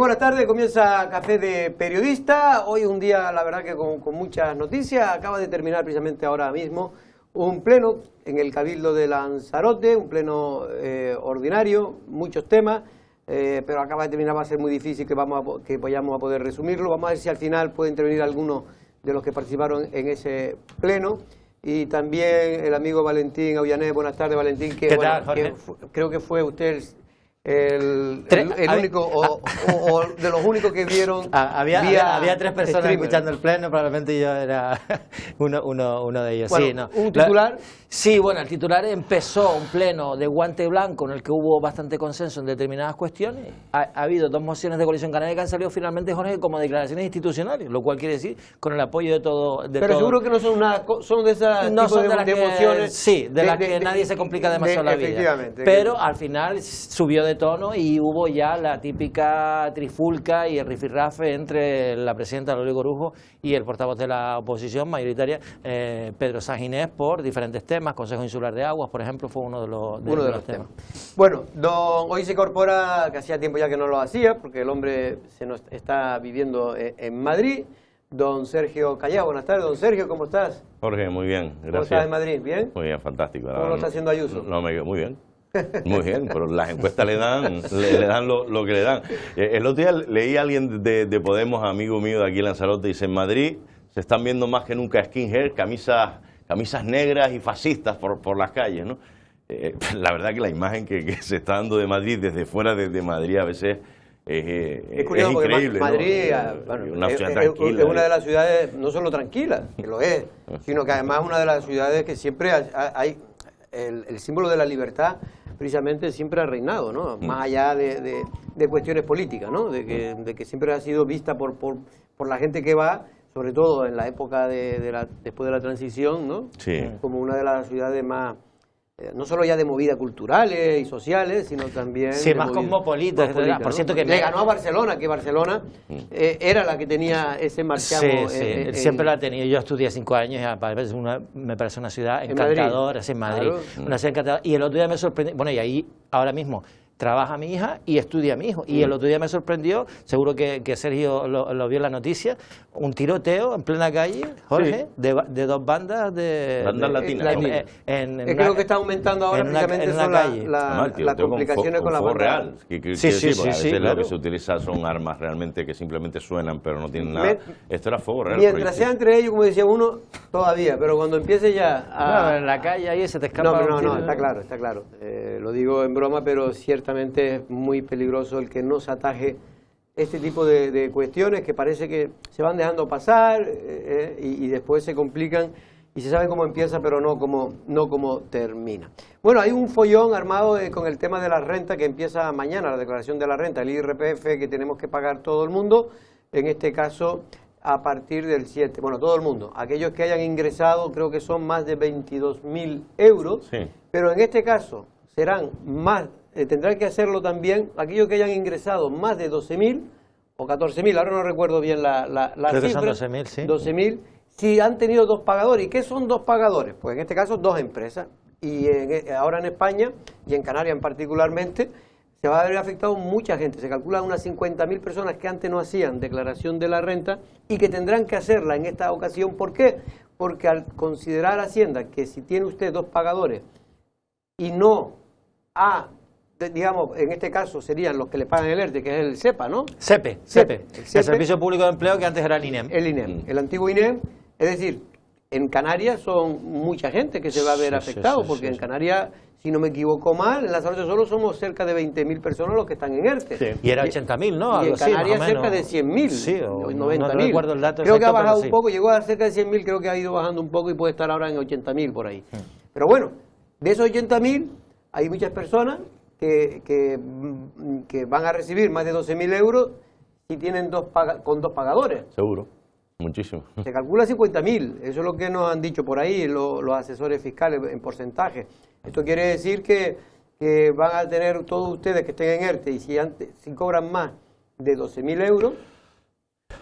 buenas tardes, comienza Café de Periodista. Hoy un día, la verdad que con muchas noticias. Acaba de terminar precisamente ahora mismo un pleno en el Cabildo de Lanzarote, un pleno ordinario, muchos temas, pero acaba de terminar, va a ser muy difícil que vayamos a poder resumirlo. Vamos a ver si al final puede intervenir alguno de los que participaron en ese pleno. Y también el amigo Valentín Aullané. Buenas tardes, Valentín. ¿Qué tal, Jorge? Creo que fue usted el único o de los únicos que vieron. Había tres personas streamer escuchando el pleno, probablemente yo era uno de ellos. Bueno, sí, ¿no? ¿un titular? Sí, bueno, el titular empezó un pleno de guante blanco en el que hubo bastante consenso en determinadas cuestiones. Ha habido dos mociones de coalición canaria que han salido finalmente, Jorge, como declaraciones institucionales, lo cual quiere decir con el apoyo de todo. Pero seguro que no son nada, son de esas no tipo son de las emociones. Sí, de las que nadie se complica demasiado la vida. Efectivamente. Pero al final subió de tono y hubo ya la típica trifulca y el rifirrafe entre la presidenta Loli Corujo y el portavoz de la oposición mayoritaria, Pedro Sanginés, por diferentes temas. Consejo Insular de Aguas, por ejemplo, fue uno de los temas. Bueno, hoy se incorpora, que hacía tiempo ya que no lo hacía, porque el hombre se nos está viviendo en Madrid, don Sergio Callao. Buenas tardes, don Sergio, ¿cómo estás? Jorge, muy bien, gracias. ¿Cómo estás en Madrid? ¿Bien? Muy bien, fantástico. ¿Cómo lo está haciendo Ayuso? Muy bien. Muy bien, pero las encuestas le dan lo que le dan. El otro día leí a alguien de Podemos, amigo mío de aquí en Lanzarote, dice: en Madrid se están viendo más que nunca skinhead, camisas negras y fascistas por las calles, ¿no? La verdad que la imagen que se está dando de Madrid desde fuera de Madrid a veces es curioso, increíble, porque Madrid, ¿no? Una ciudad tranquila, es una de las ciudades no solo tranquilas, que lo es, sino que además es una de las ciudades que siempre hay el símbolo de la libertad, precisamente siempre ha reinado, ¿no? Más allá de cuestiones políticas, ¿no? De que siempre ha sido vista por la gente que va, sobre todo en la época después de la transición, ¿no? Sí. Como una de las ciudades más, no solo ya de movidas culturales y sociales, sino también sí, más cosmopolita. Por cierto, que le ganó a Barcelona, que Barcelona era la que tenía ese marchamo. Sí, siempre la ha tenido. Yo estudié 5 años y me parece una ciudad encantadora, en Madrid, claro. Una ciudad encantadora. Y el otro día me sorprendió, bueno, y ahí ahora mismo trabaja mi hija y estudia mi hijo. Y el otro día me sorprendió, seguro que Sergio lo vio en la noticia, un tiroteo en plena calle, Jorge, sí, de dos bandas latinas. Es que lo que está aumentando ahora precisamente son las complicaciones con la banda real. Sí, lo que se utiliza son armas realmente que simplemente suenan, pero no tienen nada. Esto era fuego real. Mientras sea entre ellos, como decía uno, todavía, pero cuando empiece ya a... en la calle ahí se te escapa. No, está claro. Lo digo en broma, pero ciertamente es muy peligroso el que no se ataje este tipo de cuestiones que parece que se van dejando pasar y después se complican y se sabe cómo empieza, pero no cómo termina. Bueno, hay un follón armado con el tema de la renta que empieza mañana, la declaración de la renta, el IRPF que tenemos que pagar todo el mundo, en este caso a partir del 7, bueno, todo el mundo, aquellos que hayan ingresado, creo que son más de 22.000 euros, sí, pero en este caso serán más, tendrán que hacerlo también aquellos que hayan ingresado más de 12.000 o 14.000, ahora no recuerdo bien la cifra. Son 12.000, sí. 12.000, si han tenido dos pagadores. ¿Y qué son dos pagadores? Pues en este caso dos empresas. Y ahora en España, y en Canarias particularmente, se va a ver afectado mucha gente. Se calcula unas 50.000 personas que antes no hacían declaración de la renta y que tendrán que hacerla en esta ocasión. ¿Por qué? Porque al considerar Hacienda que si tiene usted dos pagadores y no digamos, en este caso serían los que le pagan el ERTE, que es el SEPA, ¿no? SEPE. El Servicio Público de Empleo, que antes era el INEM. El INEM, el antiguo INEM. Es decir, en Canarias son mucha gente que se va a ver afectado, porque en Canarias, si no me equivoco mal, en Lanzarote solo somos cerca de 20.000 personas los que están en ERTE. Sí. Y era 80.000, ¿no? Y en Canarias cerca de 100.000, sí, o 90.000. No recuerdo el dato creo exacto, que ha bajado un sí, poco, llegó a cerca de 100.000, creo que ha ido bajando un poco y puede estar ahora en 80.000 por ahí. Pero bueno, de esos 80.000 hay muchas personas que van a recibir más de 12.000 euros si tienen con dos pagadores. Seguro, muchísimo. Se calcula 50.000, eso es lo que nos han dicho por ahí los asesores fiscales en porcentaje. Esto quiere decir que van a tener todos ustedes que estén en ERTE y si cobran más de 12.000 euros,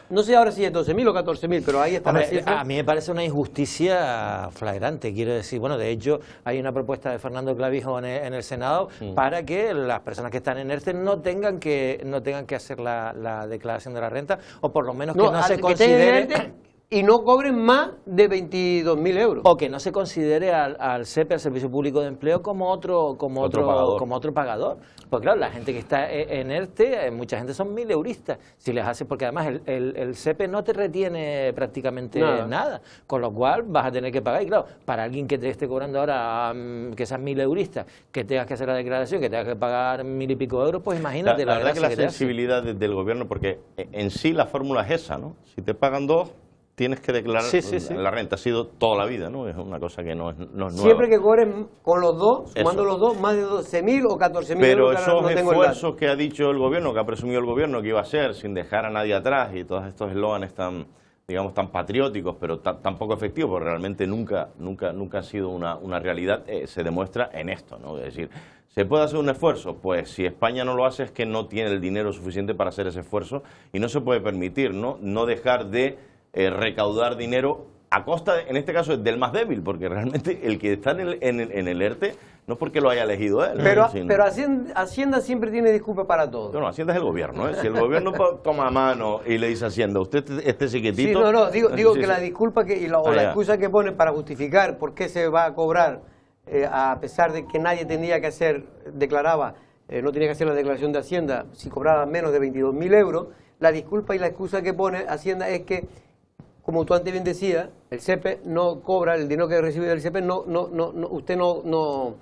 no sé ahora si es 12.000 o 14.000, pero ahí está la cifra. A mí me parece una injusticia flagrante, quiero decir. Bueno, de hecho, hay una propuesta de Fernando Clavijo en el Senado para que las personas que están en ERTE no tengan que hacer la declaración de la renta, o por lo menos que no se considere... Y no cobren más de 22.000 euros. O que no se considere al SEPE, al Servicio Público de Empleo, como otro pagador. Porque claro, la gente que está en ERTE, mucha gente son 1.000 euristas. Si les hace, porque además el SEPE no te retiene prácticamente nada. Con lo cual vas a tener que pagar. Y claro, para alguien que te esté cobrando ahora, que sean 1.000 euristas, que tengas que hacer la declaración, que tengas que pagar 1.000 y pico euros, pues imagínate la verdad que la sensibilidad del gobierno, porque en sí la fórmula es esa, ¿no? Si te pagan 2... tienes que declarar la renta, ha sido toda la vida, ¿no? Es una cosa que no es nueva. Siempre que cobren con los dos, sumando los dos, más de 12.000 o 14.000 euros. Pero esos esfuerzos que ha dicho el gobierno, que ha presumido el gobierno que iba a hacer, sin dejar a nadie atrás, y todos estos eslóganes tan, digamos, tan patrióticos, pero tan poco efectivos, porque realmente nunca ha sido una realidad, se demuestra en esto, ¿no? Es decir, ¿se puede hacer un esfuerzo? Pues si España no lo hace es que no tiene el dinero suficiente para hacer ese esfuerzo, y no se puede permitir, no dejar de recaudar dinero a costa, en este caso, del más débil, porque realmente el que está en el ERTE no es porque lo haya elegido él. Pero Hacienda siempre tiene disculpas para todo. No, Hacienda es el gobierno, ¿eh? Si el gobierno toma a mano y le dice a Hacienda, usted este chiquitito... Sí, digo que la disculpa la excusa que pone para justificar por qué se va a cobrar, a pesar de que nadie tenía que hacer, no tenía que hacer la declaración de Hacienda si cobraba menos de 22.000 euros, la disculpa y la excusa que pone Hacienda es que, como tú antes bien decías, el SEPE no cobra el dinero que recibe del SEPE, usted no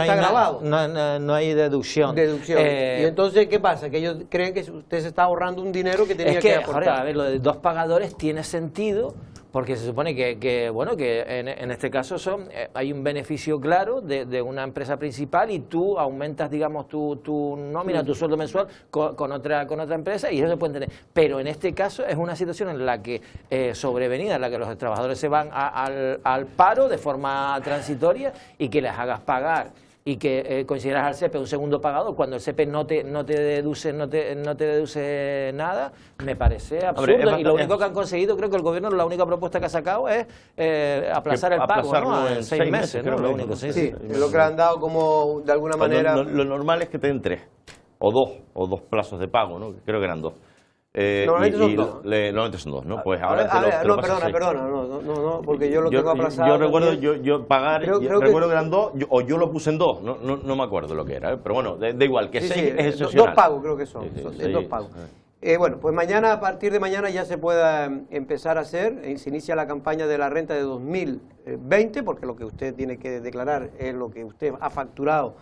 está grabado. No hay deducción. Y entonces, ¿qué pasa? Que ellos creen que usted se está ahorrando un dinero que tenía que aportar. Joder, a ver, lo de dos pagadores tiene sentido, porque se supone que en este caso hay un beneficio claro de una empresa principal, y tú aumentas, digamos, tu nómina, tu sueldo mensual con otra empresa, y eso se puede entender. Pero en este caso es una situación en la que sobrevenida, en la que los trabajadores se van al paro de forma transitoria, y que les hagas pagar y que consideras al SEPE un segundo pagador cuando el SEPE no te deduce nada, me parece absurdo. Y lo único que han conseguido, creo que el gobierno, la única propuesta que ha sacado es aplazar el pago, ¿no? En 6 meses, ¿no? Lo único, sí, es lo que le han dado como, de alguna manera... Lo normal es que te den 3, o 2 plazos de pago, ¿no? Creo que eran 2. Normalmente son 2, ¿no? Pues ahora perdona, no, porque yo lo tengo aplazado. Yo recuerdo, yo pagar, recuerdo que eran 2, o yo lo puse en 2, no me acuerdo lo que era, pero bueno, da igual, que 6 es excepcional. 2 pagos creo que son, 2 pagos. Bueno, pues a partir de mañana ya se pueda empezar a hacer, se inicia la campaña de la renta de 2020, porque lo que usted tiene que declarar es lo que usted ha facturado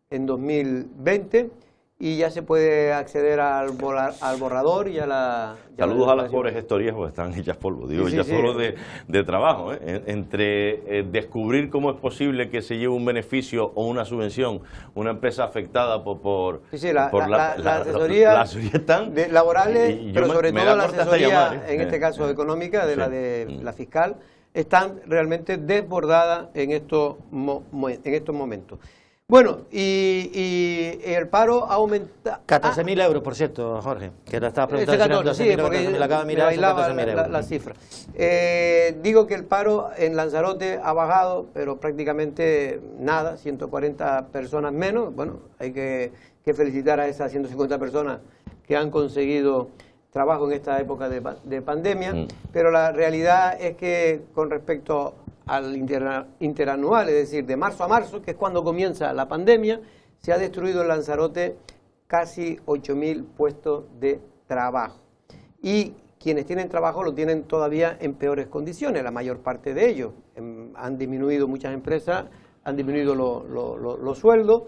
en 2020, y ya se puede acceder al borrador y a la... Saludos a las pobres gestorías, porque están hechas polvo, polvo de trabajo, ¿eh? Entre descubrir cómo es posible que se lleve un beneficio o una subvención una empresa afectada por la asesoría laborales, pero sobre todo la asesoría, en este caso económica, de la fiscal, están realmente desbordadas en estos momentos. Bueno, y el paro aumenta... 14.000 euros, por cierto, Jorge, que lo estaba preguntando. 14, porque me bailaba la cifra. Digo que el paro en Lanzarote ha bajado, pero prácticamente nada, 140 personas menos. Bueno, hay que felicitar a esas 150 personas que han conseguido trabajo en esta época de pandemia, pero la realidad es que con respecto al interanual, es decir, de marzo a marzo, que es cuando comienza la pandemia, se ha destruido en Lanzarote casi 8.000 puestos de trabajo. Y quienes tienen trabajo lo tienen todavía en peores condiciones, la mayor parte de ellos. Han disminuido, muchas empresas han disminuido los sueldos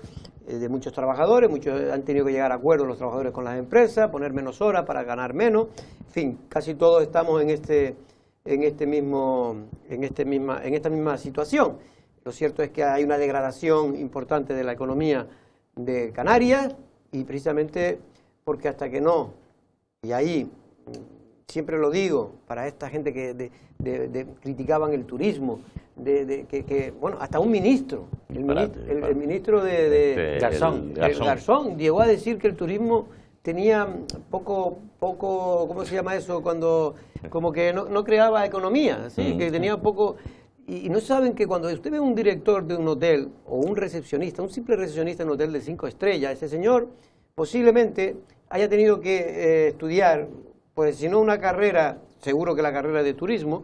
de muchos trabajadores, muchos han tenido que llegar a acuerdos los trabajadores con las empresas, poner menos horas para ganar menos. En fin, casi todos estamos en esta misma situación. Lo cierto es que hay una degradación importante de la economía de Canarias, y precisamente porque hasta que no, y ahí siempre lo digo, para esta gente que criticaban el turismo, bueno, hasta un ministro, el ministro de Garzón llegó a decir que el turismo tenía poco, ¿cómo se llama eso? Cuando como que no creaba economía, ¿sí? Que tenía poco... Y no saben que cuando usted ve un director de un hotel o un recepcionista, un simple recepcionista en un hotel de 5 estrellas, ese señor posiblemente haya tenido que estudiar, pues si no una carrera, seguro que la carrera de turismo,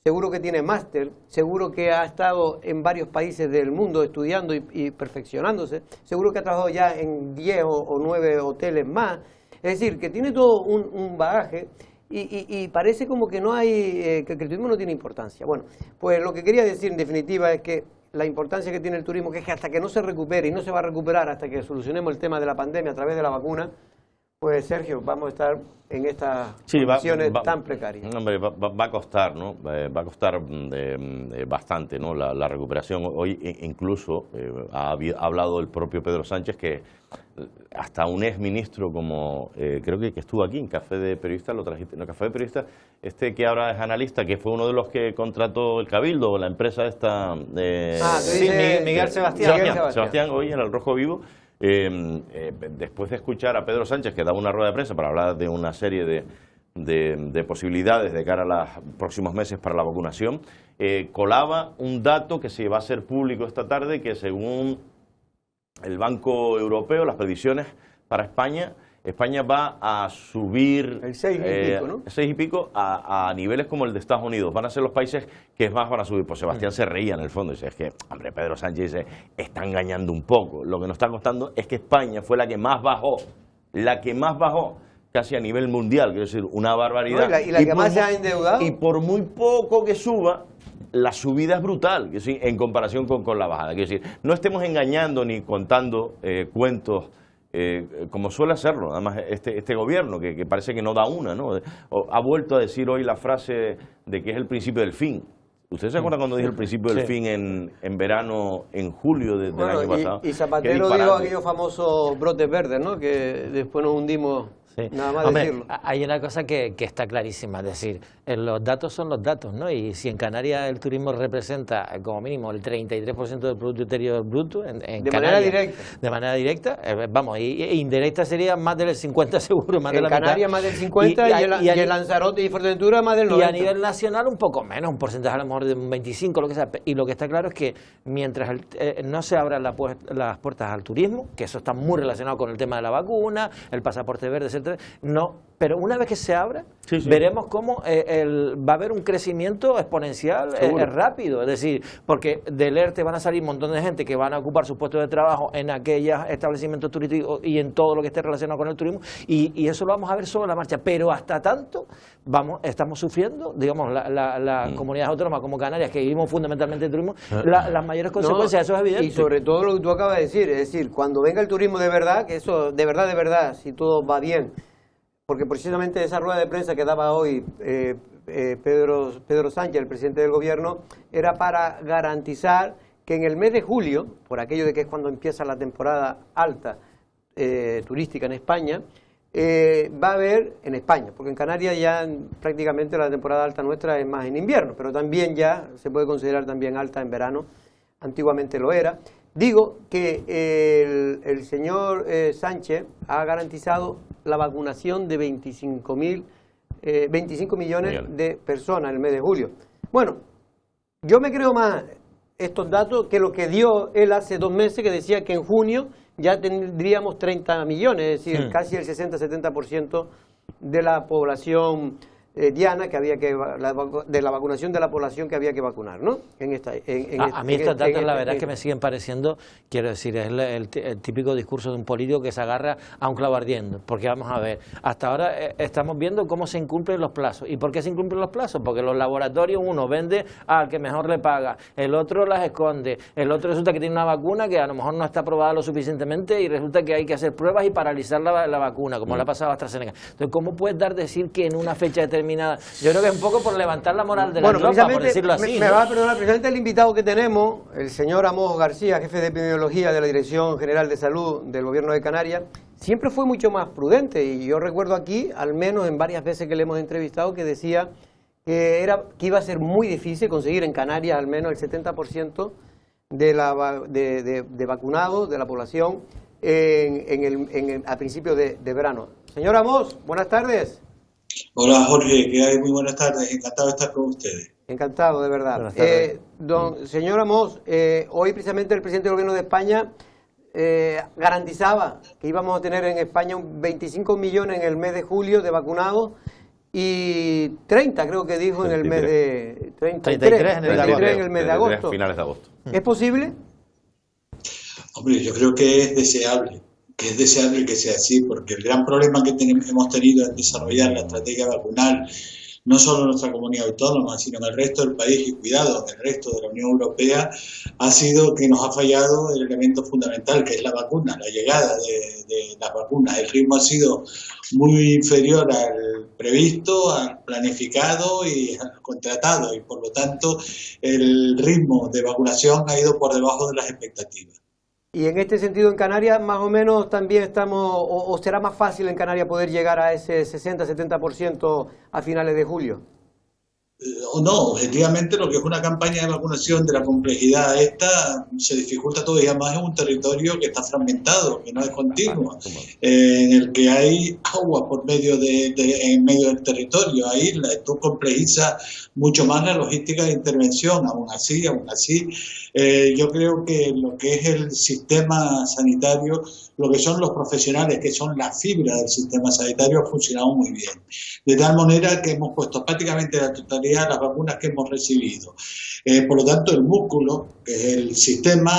seguro que tiene máster, seguro que ha estado en varios países del mundo estudiando y perfeccionándose, seguro que ha trabajado ya en 10 o 9 hoteles más, es decir, que tiene todo un bagaje. Y parece como que no hay, que el turismo no tiene importancia. Bueno, pues lo que quería decir en definitiva es que la importancia que tiene el turismo, que es que hasta que no se recupere, y no se va a recuperar hasta que solucionemos el tema de la pandemia a través de la vacuna, pues Sergio, vamos a estar en estas condiciones tan precarias. Hombre, va a costar, ¿no? Va a costar bastante, ¿no? La recuperación. Hoy incluso ha hablado el propio Pedro Sánchez que hasta un exministro como, creo que estuvo aquí en Café de Periodistas, lo trajiste, no, Café de Periodistas, que ahora es analista, que fue uno de los que contrató el Cabildo, la empresa esta... sí, Miguel Sebastián. Sebastián, hoy en El Rojo Vivo. Después de escuchar a Pedro Sánchez, que daba una rueda de prensa para hablar de una serie de posibilidades de cara a los próximos meses para la vacunación, colaba un dato que se va a hacer público esta tarde, que según el Banco Europeo, las previsiones para España va a subir el 6 y pico, ¿no? 6 y pico a niveles como el de Estados Unidos. Van a ser los países que más van a subir. Pues Sebastián se reía en el fondo y dice, es que, hombre, Pedro Sánchez dice, está engañando un poco. Lo que nos está costando es que España fue la que más bajó, casi a nivel mundial, quiero decir, una barbaridad. No, y la que más se ha endeudado. Y por muy poco que suba, la subida es brutal, quiero decir, en comparación con la bajada. Quiero decir, no estemos engañando ni contando cuentos como suele hacerlo, además este gobierno, que parece que no da una, ¿no? Ha vuelto a decir hoy la frase de que es el principio del fin. ¿Usted se acuerda cuando dijo el principio del fin en verano, en julio del año pasado? Y Zapatero dijo aquellos famosos brotes verdes, ¿no? Que después nos hundimos. Sí. Nada más decirlo. Hay una cosa que está clarísima, es decir, los datos son los datos, ¿no? Y si en Canarias el turismo representa como mínimo el 33% del Producto Interior Bruto, de Canarias, manera directa. De manera directa, vamos, y indirecta sería más del 50 seguro, más de la Canarias mitad. más del 50 y en Lanzarote y Fuerteventura más del 90. Y a nivel nacional un poco menos, un porcentaje a lo mejor de un 25, lo que sea. Y lo que está claro es que mientras no se abran las puertas al turismo, que eso está muy relacionado con el tema de la vacuna, el pasaporte verde, etcétera, no, pero una vez que se abra, veremos cómo va a haber un crecimiento exponencial rápido, es decir, porque del ERTE van a salir un montón de gente que van a ocupar sus puestos de trabajo en aquellos establecimientos turísticos y en todo lo que esté relacionado con el turismo, y eso lo vamos a ver sobre la marcha, pero hasta tanto estamos sufriendo, digamos, las comunidades autónomas como Canarias, que vivimos fundamentalmente el turismo, las mayores consecuencias, eso es evidente. Y sobre todo lo que tú acabas de decir, es decir, cuando venga el turismo de verdad, que eso de verdad, si todo va bien, porque precisamente esa rueda de prensa que daba hoy Pedro Sánchez, el presidente del gobierno, era para garantizar que en el mes de julio, por aquello de que es cuando empieza la temporada alta turística en España, va a haber en España, porque en Canarias ya prácticamente la temporada alta nuestra es más en invierno, pero también ya se puede considerar también alta en verano, antiguamente lo era. Digo que el señor Sánchez ha garantizado la vacunación de 25 millones de personas en el mes de julio. Bueno, yo me creo más estos datos que lo que dio él hace 2 meses, que decía que en junio ya tendríamos 30 millones, es decir, casi el 60-70% de la población diana que había que de la vacunación de la población que había que vacunar, ¿no? A mí estos datos la verdad es que me siguen pareciendo, quiero decir, es el típico discurso de un político que se agarra a un clavo ardiendo, porque vamos a ver, hasta ahora estamos viendo cómo se incumplen los plazos. ¿Y por qué se incumplen los plazos? Porque los laboratorios, uno vende al que mejor le paga, el otro las esconde, el otro resulta que tiene una vacuna que a lo mejor no está aprobada lo suficientemente y resulta que hay que hacer pruebas y paralizar la vacuna, como le ha pasado a AstraZeneca. Entonces, ¿cómo puedes decir que en una fecha determinada? Yo creo que es un poco por levantar la moral de la tropa, por decirlo así. Me va a perdonar, precisamente el invitado que tenemos, el señor Amos García, jefe de epidemiología de la Dirección General de Salud del Gobierno de Canarias, siempre fue mucho más prudente, y yo recuerdo aquí, al menos en varias veces que le hemos entrevistado, que decía que iba a ser muy difícil conseguir en Canarias al menos el 70% de vacunados de la población a principios de verano. Señor Amos, buenas tardes. Hola Jorge, ¿qué hay? Muy buenas tardes, encantado de estar con ustedes. Encantado, de verdad. Señor Amos, hoy precisamente el presidente del Gobierno de España garantizaba que íbamos a tener en España 25 millones en el mes de julio de vacunados y 30, creo que dijo, 33. En el mes de 33 en el mes de agosto. Finales de agosto. ¿Es posible? Hombre, yo creo que es deseable que sea así, porque el gran problema que hemos tenido en desarrollar la estrategia vacunal, no solo en nuestra comunidad autónoma, sino en el resto del país y cuidado, en el resto de la Unión Europea, ha sido que nos ha fallado el elemento fundamental, que es la vacuna, la llegada de las vacunas. El ritmo ha sido muy inferior al previsto, al planificado y al contratado, y por lo tanto el ritmo de vacunación ha ido por debajo de las expectativas. Y en este sentido, en Canarias, más o menos también estamos, o será más fácil en Canarias poder llegar a ese 60-70% a finales de julio. O no, objetivamente lo que es una campaña de vacunación de la complejidad esta se dificulta todavía más en un territorio que está fragmentado, que no es continuo, en el que hay agua por medio en medio del territorio, hay islas. Esto complejiza mucho más la logística de intervención. Aún así, yo creo que lo que es el sistema sanitario, lo que son los profesionales, que son la fibra del sistema sanitario, ha funcionado muy bien. De tal manera que hemos puesto prácticamente la totalidad de las vacunas que hemos recibido. Por lo tanto, el músculo, que es el sistema,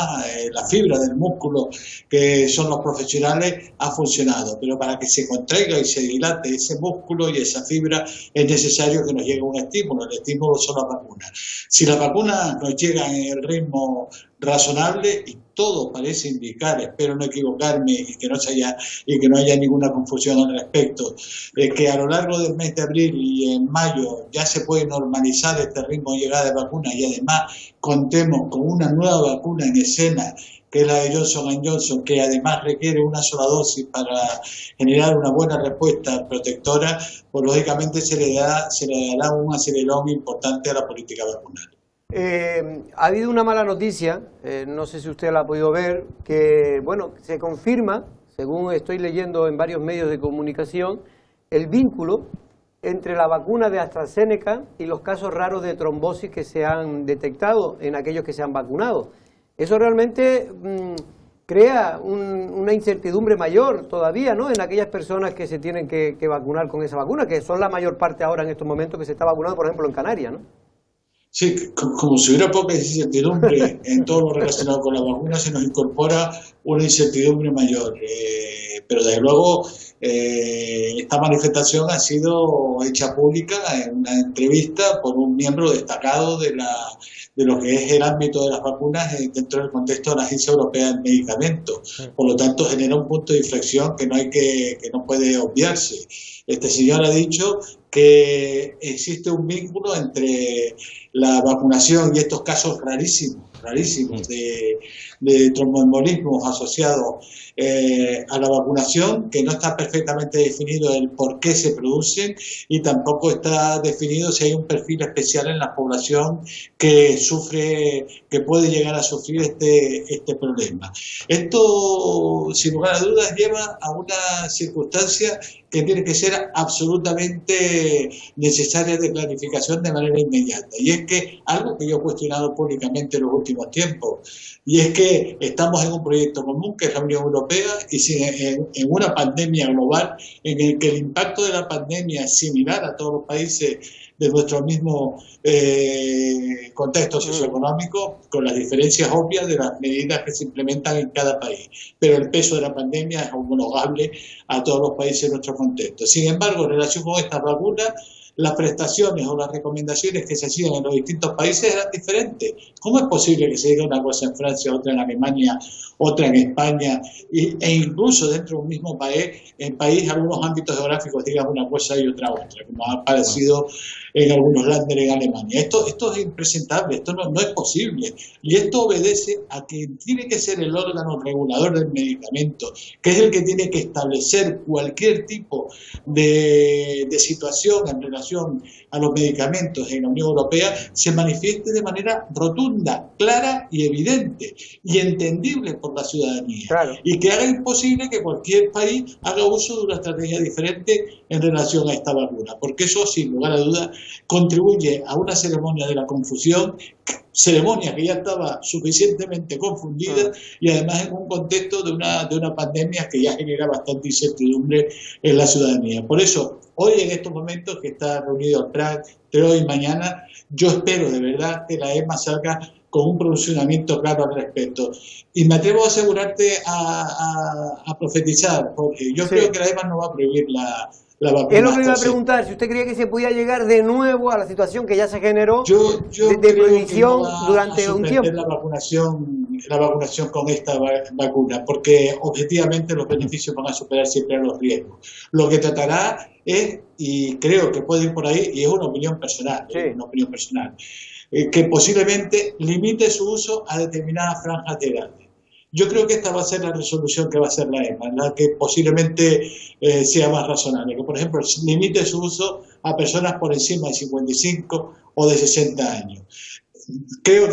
la fibra del músculo, que son los profesionales, ha funcionado. Pero para que se contraiga y se dilate ese músculo y esa fibra, es necesario que nos llegue un estímulo. El estímulo son las vacunas. Si las vacunas nos llegan en el ritmo razonable, y todo parece indicar, espero no equivocarme y que no haya ninguna confusión al respecto, que a lo largo del mes de abril y en mayo ya se puede normalizar este ritmo de llegada de vacunas, y además contemos con una nueva vacuna en escena, que es la de Johnson & Johnson, que además requiere una sola dosis para generar una buena respuesta protectora, pues lógicamente se le dará un acelerón importante a la política vacunal. Ha habido una mala noticia, no sé si usted la ha podido ver, que se confirma, según estoy leyendo en varios medios de comunicación, el vínculo entre la vacuna de AstraZeneca y los casos raros de trombosis que se han detectado en aquellos que se han vacunado. Eso realmente crea una incertidumbre mayor todavía, ¿no?, en aquellas personas que se tienen que vacunar con esa vacuna, que son la mayor parte ahora en estos momentos que se está vacunando, por ejemplo, en Canarias, ¿no? Sí, como si hubiera poca incertidumbre en todo lo relacionado con la vacuna, se nos incorpora una incertidumbre mayor. Pero desde luego esta manifestación ha sido hecha pública en una entrevista por un miembro destacado de lo que es el ámbito de las vacunas dentro del contexto de la Agencia Europea del Medicamento. Por lo tanto, genera un punto de inflexión que no puede obviarse. Este señor ha dicho que existe un vínculo entre la vacunación y estos casos rarísimos de tromboembolismos asociados a la vacunación, que no está perfectamente definido el por qué se producen, y tampoco está definido si hay un perfil especial en la población que puede llegar a sufrir este problema. Esto, sin lugar a dudas, lleva a una circunstancia que tiene que ser absolutamente necesaria de clarificación de manera inmediata. Y es que algo que yo he cuestionado públicamente en los últimos tiempos, y es que estamos en un proyecto común que es la Unión Europea, y en una pandemia global en el que el impacto de la pandemia es similar a todos los países de nuestro mismo contexto socioeconómico, con las diferencias obvias de las medidas que se implementan en cada país. Pero el peso de la pandemia es homologable a todos los países de nuestro contexto. Sin embargo, en relación con estas vacunas, las prestaciones o las recomendaciones que se hacían en los distintos países eran diferentes. ¿Cómo es posible que se diga una cosa en Francia, otra en Alemania, otra en España, e incluso dentro de un mismo país, algunos ámbitos geográficos digan una cosa y otra, como ha aparecido en algunos lánder en Alemania? Esto es impresentable, esto no es posible. Y esto obedece a que tiene que ser el órgano regulador del medicamento, que es el que tiene que establecer cualquier tipo de situación en relación aprobación a los medicamentos en la Unión Europea se manifieste de manera rotunda, clara y evidente y entendible por la ciudadanía. Claro. Y que haga imposible que cualquier país haga uso de una estrategia diferente en relación a esta vacuna, porque eso, sin lugar a dudas, contribuye a una ceremonia de la confusión, ceremonia que ya estaba suficientemente confundida y además en un contexto de una pandemia que ya genera bastante incertidumbre en la ciudadanía. Por eso, hoy en estos momentos que está reunido el PRAC, entre hoy y mañana, yo espero de verdad que la EMA salga con un posicionamiento claro al respecto. Y me atrevo a asegurarte a profetizar, porque yo creo que la EMA no va a prohibir la vacuna. Es lo que le iba a preguntar, si usted creía que se podía llegar de nuevo a la situación que ya se generó de prohibición durante un tiempo. La vacunación con esta vacuna, porque objetivamente los beneficios van a superar siempre los riesgos. Lo que tratará es, y creo que puede ir por ahí, y es una opinión personal, que posiblemente limite su uso a determinadas franjas de edad. Yo creo que esta va a ser la resolución que va a hacer la EMA, la que posiblemente sea más razonable, que por ejemplo limite su uso a personas por encima de 55 o de 60 años. Creo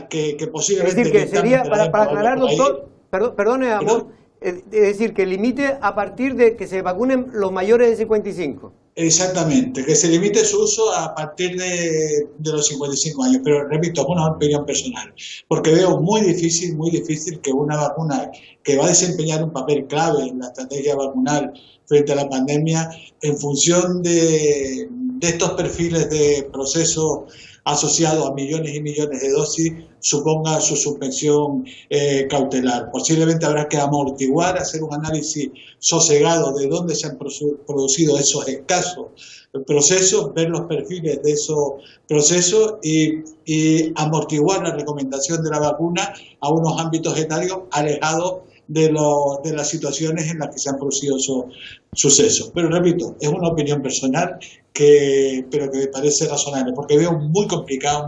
que posiblemente... Es decir, que sería, para aclarar, doctor, perdone, amor, es decir, que limite a partir de que se vacunen los mayores de 55. Exactamente, que se limite su uso a partir de los 55 años, pero repito, es una opinión personal, porque veo muy difícil que una vacuna que va a desempeñar un papel clave en la estrategia vacunal frente a la pandemia, en función de estos perfiles de proceso asociado a millones y millones de dosis, suponga su suspensión cautelar. Posiblemente habrá que amortiguar, hacer un análisis sosegado de dónde se han producido esos escasos procesos, ver los perfiles de esos procesos y amortiguar la recomendación de la vacuna a unos ámbitos etarios alejados de las situaciones en las que se han producido esos sucesos. Pero repito, es una opinión personal pero que me parece razonable, porque veo muy complicado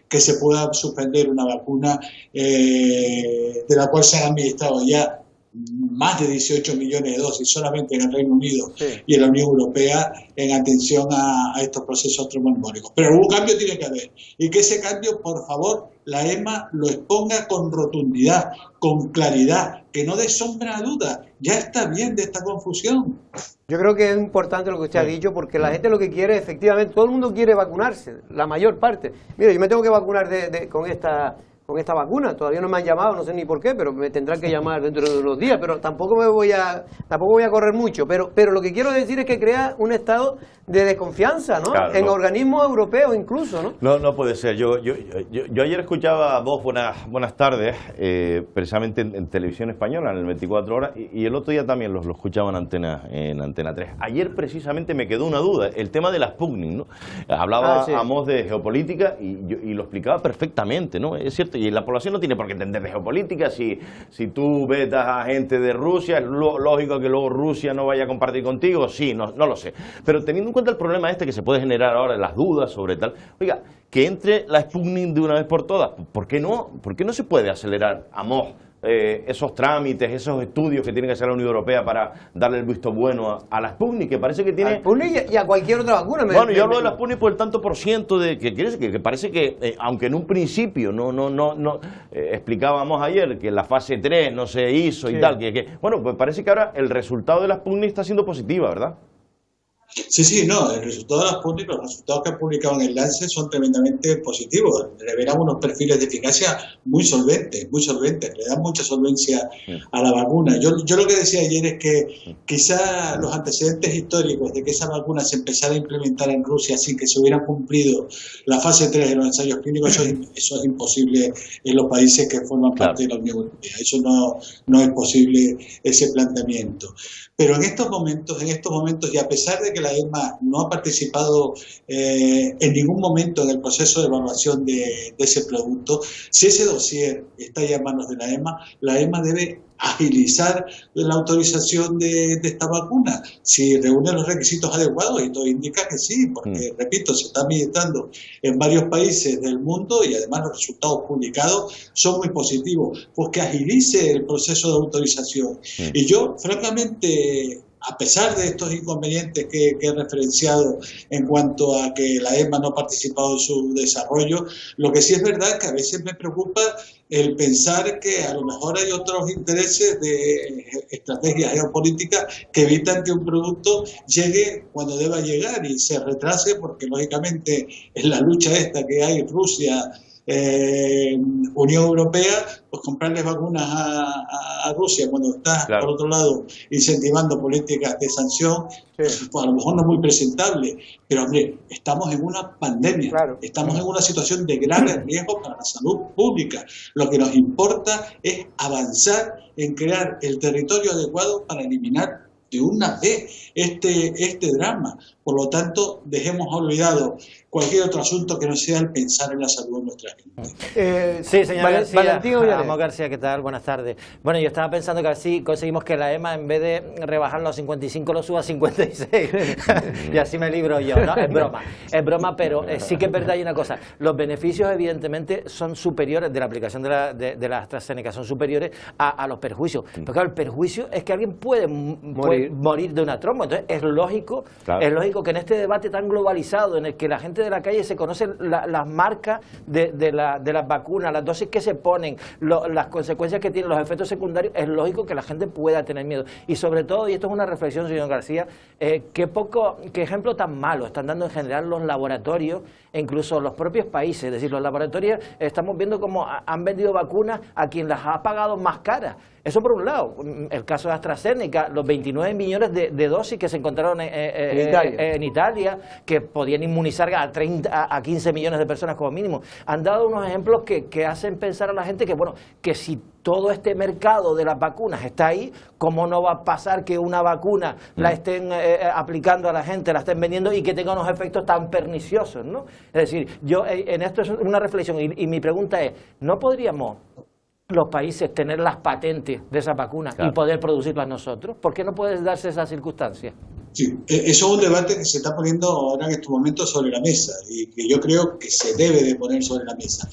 que se pueda suspender una vacuna de la cual se han administrado ya más de 18 millones de dosis solamente en el Reino Unido y en la Unión Europea en atención a estos procesos trombólicos. Pero algún cambio tiene que haber, y que ese cambio, por favor, la EMA lo exponga con rotundidad, con claridad, que no dé sombra a duda. Ya está bien de esta confusión. Yo creo que es importante lo que usted ha dicho, porque la gente lo que quiere, efectivamente, todo el mundo quiere vacunarse, la mayor parte. Mire, yo me tengo que vacunar con esta vacuna, todavía no me han llamado, no sé ni por qué, pero me tendrán que llamar dentro de unos días, pero tampoco voy a correr mucho, pero lo que quiero decir es que crea un estado de desconfianza, ¿no? Claro, en organismos europeos incluso, ¿no? No puede ser. Yo ayer escuchaba a vos, buenas tardes, precisamente en televisión española, en el 24 horas, y el otro día también lo escuchaba en Antena 3. Ayer precisamente me quedó una duda, el tema de las Sputnik, ¿no? Hablaba Amos de geopolítica y lo explicaba perfectamente, ¿no? Es cierto, y la población no tiene por qué entender de geopolítica. Si tú vetas a gente de Rusia, es lógico que luego Rusia no vaya a compartir contigo. Sí, no lo sé. Pero teniendo en cuenta el problema que se puede generar ahora, las dudas sobre tal, oiga, que entre la Sputnik de una vez por todas. ¿Por qué no se puede acelerar esos trámites, esos estudios que tiene que hacer la Unión Europea para darle el visto bueno a la Sputnik, que parece que tiene... A la Sputnik y a cualquier otra vacuna. Yo hablo de la Sputnik por el tanto por ciento que parece que, aunque en un principio explicábamos ayer que la fase 3 no se hizo y tal, pues parece que ahora el resultado de la Sputnik está siendo positiva, ¿verdad? Sí, el resultado de las Sputnik, los resultados que han publicado en el Lancet son tremendamente positivos. Revelan unos perfiles de eficacia muy solventes, le dan mucha solvencia a la vacuna. Yo lo que decía ayer es que quizá los antecedentes históricos de que esa vacuna se empezara a implementar en Rusia sin que se hubieran cumplido la fase 3 de los ensayos clínicos, eso es imposible en los países que forman parte de la Unión Europea. Eso no es posible, ese planteamiento. Pero en estos momentos, y a pesar de que la EMA no ha participado en ningún momento en el proceso de evaluación de ese producto, si ese dossier está ya en manos de la EMA debe agilizar la autorización de esta vacuna, si reúne los requisitos adecuados, y todo indica que sí, porque, repito, se está administrando en varios países del mundo y además los resultados publicados son muy positivos, pues que agilice el proceso de autorización. Y yo, francamente, a pesar de estos inconvenientes que he referenciado en cuanto a que la EMA no ha participado en su desarrollo, lo que sí es verdad es que a veces me preocupa el pensar que a lo mejor hay otros intereses de estrategias geopolíticas que evitan que un producto llegue cuando deba llegar y se retrase, porque lógicamente en la lucha esta que hay Rusia, Unión Europea, pues comprarles vacunas a Rusia cuando está, claro, por otro lado, incentivando políticas de sanción, pues a lo mejor no es muy presentable, pero hombre, estamos en una pandemia, claro, estamos en una situación de grave riesgo para la salud pública. Lo que nos importa es avanzar en crear el territorio adecuado para eliminar de una vez este drama. Por lo tanto, dejemos olvidado cualquier otro asunto que no sea el pensar en la salud de nuestra gente. Sí, señor García. García, ¿qué tal? Buenas tardes. Bueno, yo estaba pensando que así conseguimos que la EMA, en vez de rebajarlo a 55, lo suba a 56. Y así me libro yo, ¿no? Es broma, pero sí que es verdad, hay una cosa. Los beneficios, evidentemente, son superiores de la aplicación de la AstraZeneca, son superiores a los perjuicios. Porque claro, el perjuicio es que alguien puede morir de una tromba. Entonces, es lógico que en este debate tan globalizado, en el que la gente de la calle se conoce las marcas de las vacunas, las dosis que se ponen, las consecuencias que tienen, los efectos secundarios, es lógico que la gente pueda tener miedo. Y sobre todo, y esto es una reflexión, señor García, qué ejemplo tan malo están dando en general los laboratorios e incluso los propios países. Es decir, los laboratorios estamos viendo cómo han vendido vacunas a quien las ha pagado más caras. Eso por un lado. El caso de AstraZeneca, los 29 millones de dosis que se encontraron en Italia, que podían inmunizar a 15 millones de personas como mínimo. Han dado unos ejemplos que hacen pensar a la gente que, bueno, que si todo este mercado de las vacunas está ahí, ¿cómo no va a pasar que una vacuna la estén aplicando a la gente, la estén vendiendo y que tenga unos efectos tan perniciosos, ¿no? Es decir, yo en esto es una reflexión y mi pregunta es, ¿no podríamos los países tener las patentes de esas vacunas y poder producirlas nosotros? ¿Por qué no puede darse esa circunstancia? Sí, eso es un debate que se está poniendo ahora en estos momentos sobre la mesa y que yo creo que se debe de poner sobre la mesa.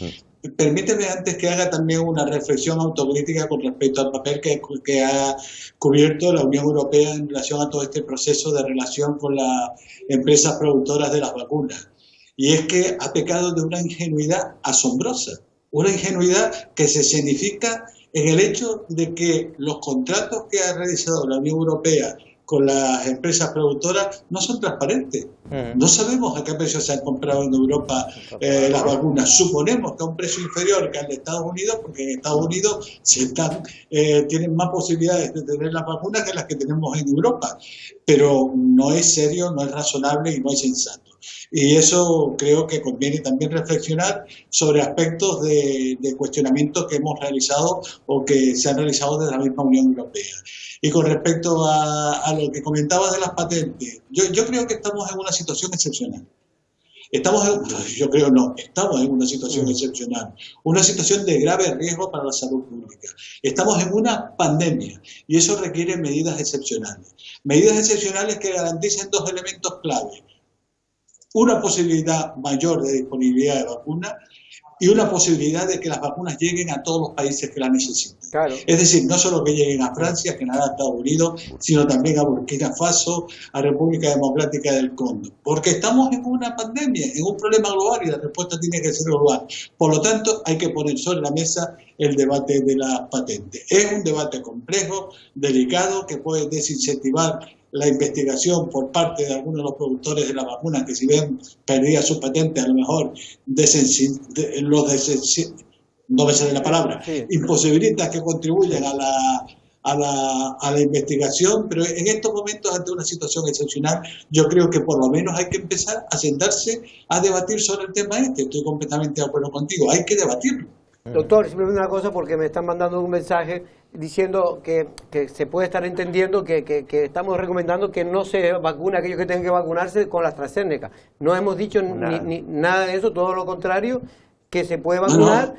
Permíteme antes que haga también una reflexión autocrítica con respecto al papel que ha cubierto la Unión Europea en relación a todo este proceso de relación con las empresas productoras de las vacunas. Y es que ha pecado de una ingenuidad asombrosa. Una ingenuidad que se escenifica en el hecho de que los contratos que ha realizado la Unión Europea con las empresas productoras no son transparentes. No sabemos a qué precio se han comprado en Europa las vacunas. Suponemos que a un precio inferior que al de Estados Unidos, porque en Estados Unidos tienen más posibilidades de tener las vacunas que las que tenemos en Europa. Pero no es serio, no es razonable y no es sensato. Y eso creo que conviene también reflexionar sobre aspectos de cuestionamiento que hemos realizado o que se han realizado desde la misma Unión Europea. Y con respecto a lo que comentabas de las patentes, yo creo que estamos en una situación excepcional. Estamos en una situación excepcional, una situación de grave riesgo para la salud pública. Estamos en una pandemia y eso requiere medidas excepcionales que garanticen dos elementos clave: una posibilidad mayor de disponibilidad de vacunas y una posibilidad de que las vacunas lleguen a todos los países que las necesitan. Claro. Es decir, no solo que lleguen a Francia, Canadá, Estados Unidos, sino también a Burkina Faso, a República Democrática del Congo. Porque estamos en una pandemia, en un problema global y la respuesta tiene que ser global. Por lo tanto, hay que poner sobre la mesa el debate de las patentes. Es un debate complejo, delicado, que puede desincentivar la investigación por parte de algunos de los productores de la vacuna, que si ven perdida su patente, a lo mejor no me sale la palabra, imposibilita que contribuyan a la investigación, pero en estos momentos, ante una situación excepcional, yo creo que por lo menos hay que empezar a sentarse a debatir sobre el tema este. Estoy completamente de acuerdo contigo, hay que debatirlo. Doctor, simplemente una cosa, porque me están mandando un mensaje diciendo que se puede estar entendiendo que estamos recomendando que no se vacune aquellos que tengan que vacunarse con la AstraZeneca. No hemos dicho ni nada de eso, todo lo contrario. que se puede vacunar.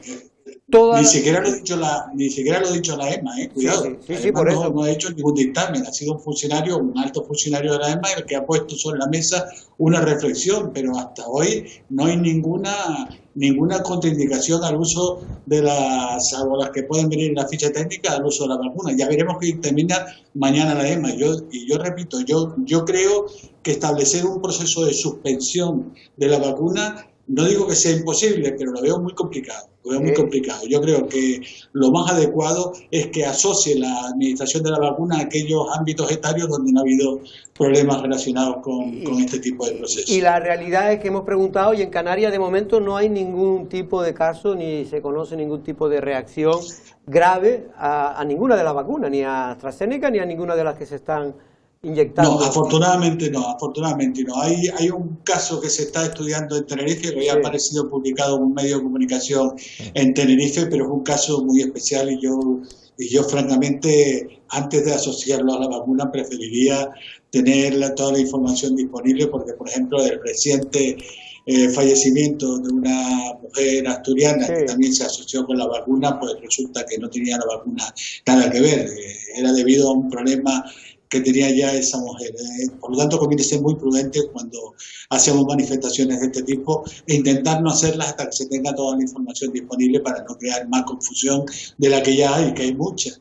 Ni siquiera lo ha dicho la EMA, cuidado. Sí, por eso. No ha hecho ningún dictamen, ha sido un alto funcionario de la EMA, el que ha puesto sobre la mesa una reflexión, pero hasta hoy no hay ninguna contraindicación al uso de salvo las que pueden venir en la ficha técnica, al uso de la vacuna. Ya veremos qué dictamina mañana la EMA. Yo repito, yo creo que establecer un proceso de suspensión de la vacuna, no digo que sea imposible, pero lo veo muy complicado. Yo creo que lo más adecuado es que asocie la administración de la vacuna a aquellos ámbitos etarios donde no ha habido problemas relacionados con este tipo de procesos. Y la realidad es que hemos preguntado y en Canarias de momento no hay ningún tipo de caso ni se conoce ningún tipo de reacción grave a ninguna de las vacunas, ni a AstraZeneca ni a ninguna de las que se están inyectando. No, afortunadamente no. Hay un caso que se está estudiando en Tenerife, que ya ha aparecido publicado en un medio de comunicación en Tenerife, pero es un caso muy especial y yo francamente, antes de asociarlo a la vacuna, preferiría tener toda la información disponible, porque por ejemplo el reciente fallecimiento de una mujer asturiana que también se asoció con la vacuna, pues resulta que no tenía la vacuna nada que ver, era debido a un problema que tenía ya esa mujer. Por lo tanto, conviene ser muy prudente cuando hacemos manifestaciones de este tipo e intentar no hacerlas hasta que se tenga toda la información disponible para no crear más confusión de la que ya hay, que hay mucha.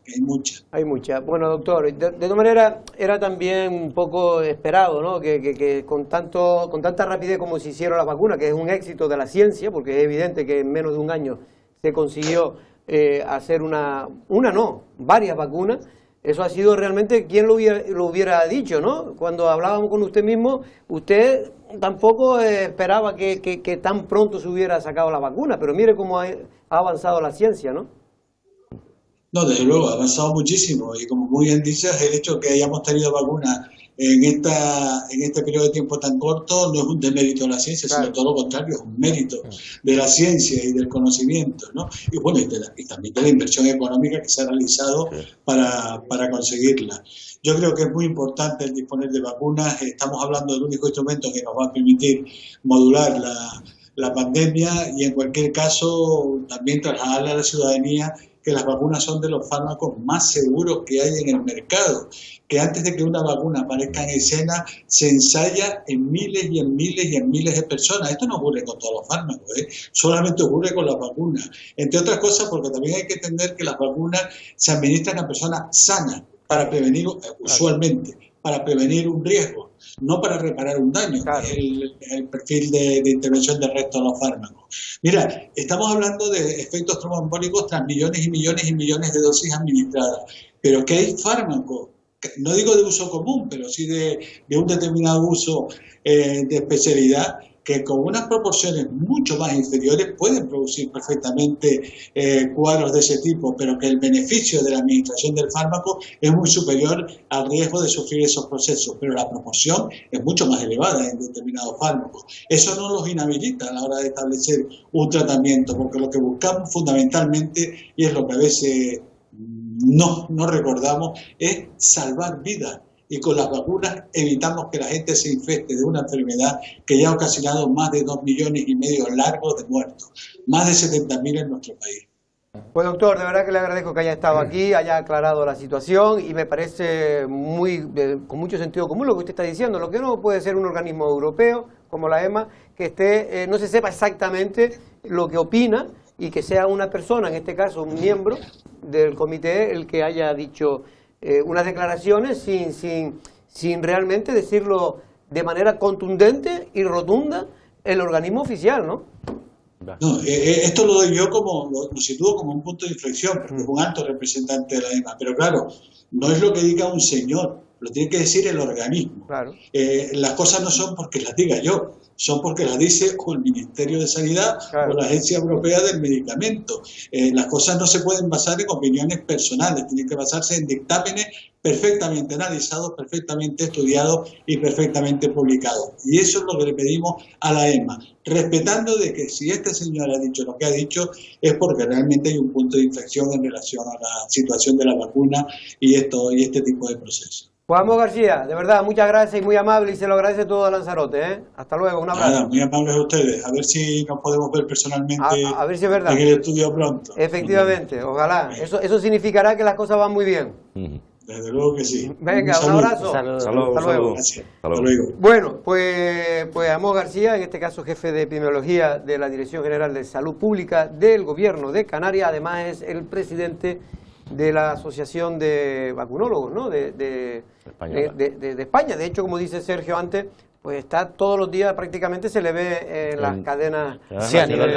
Hay mucha. Bueno, doctor, de todas maneras era también un poco esperado, ¿no? Que con tanta rapidez como se hicieron las vacunas, que es un éxito de la ciencia, porque es evidente que en menos de un año se consiguió hacer varias vacunas. Eso ha sido realmente, ¿quién lo hubiera dicho, no? Cuando hablábamos con usted mismo, usted tampoco esperaba que tan pronto se hubiera sacado la vacuna, pero mire cómo ha avanzado la ciencia, ¿no? No, desde luego, ha avanzado muchísimo y como muy bien dices, el hecho de que hayamos tenido vacunas en este periodo de tiempo tan corto no es un demérito de la ciencia, sino todo lo contrario, es un mérito de la ciencia y del conocimiento, ¿no? Y bueno, y también de la inversión económica que se ha realizado para conseguirla. Yo creo que es muy importante el disponer de vacunas. Estamos hablando del único instrumento que nos va a permitir modular la pandemia y en cualquier caso también trasladarle a la ciudadanía que las vacunas son de los fármacos más seguros que hay en el mercado, que antes de que una vacuna aparezca en escena se ensaya en miles y en miles y en miles de personas. Esto no ocurre con todos los fármacos, solamente ocurre con las vacunas. Entre otras cosas porque también hay que entender que las vacunas se administran a personas sanas para prevenir, usualmente, para prevenir un riesgo, no para reparar un daño, el perfil de intervención del resto de los fármacos. Mira, estamos hablando de efectos tromboembólicos tras millones y millones y millones de dosis administradas, pero que hay fármacos, no digo de uso común, pero sí de un determinado uso de especialidad, que con unas proporciones mucho más inferiores pueden producir perfectamente cuadros de ese tipo, pero que el beneficio de la administración del fármaco es muy superior al riesgo de sufrir esos procesos, pero la proporción es mucho más elevada en determinados fármacos. Eso no los inhabilita a la hora de establecer un tratamiento, porque lo que buscamos fundamentalmente, y es lo que a veces no recordamos, es salvar vidas. Y con las vacunas evitamos que la gente se infecte de una enfermedad que ya ha ocasionado más de 2,5 millones largos de muertos, más de 70.000 en nuestro país. Pues doctor, de verdad que le agradezco que haya estado aquí, haya aclarado la situación y me parece con mucho sentido común lo que usted está diciendo. Lo que no puede ser un organismo europeo como la EMA que no se sepa exactamente lo que opina y que sea una persona, en este caso un miembro del comité, el que haya dicho unas declaraciones sin realmente decirlo de manera contundente y rotunda el organismo oficial, ¿no? No, esto lo doy yo lo sitúo como un punto de inflexión, porque es un alto representante de la EMA, pero claro, no es lo que diga un señor, lo tiene que decir el organismo. Claro. Las cosas no son porque las diga yo, son porque las dice o el Ministerio de Sanidad o la Agencia Europea del Medicamento. Las cosas no se pueden basar en opiniones personales, tienen que basarse en dictámenes perfectamente analizados, perfectamente estudiados y perfectamente publicados. Y eso es lo que le pedimos a la EMA, respetando de que si este señor ha dicho lo que ha dicho es porque realmente hay un punto de inflexión en relación a la situación de la vacuna y este tipo de procesos. Pues Amos García, de verdad, muchas gracias y muy amable, y se lo agradece todo a Lanzarote, ¿eh? Hasta luego, un abrazo. Nada, muy amables a ustedes. A ver si nos podemos ver personalmente a ver si es verdad. en el estudio pronto. Efectivamente, ojalá. Eso significará que las cosas van muy bien. Desde luego que sí. Venga, un abrazo. Hasta luego. Gracias. Hasta luego. Bueno, pues Amos García, en este caso jefe de epidemiología de la Dirección General de Salud Pública del Gobierno de Canarias, además es el presidente de la Asociación de Vacunólogos, ¿no? de España. De hecho, como dice Sergio antes, pues está todos los días, prácticamente se le ve en las cadenas. Sí, a nivel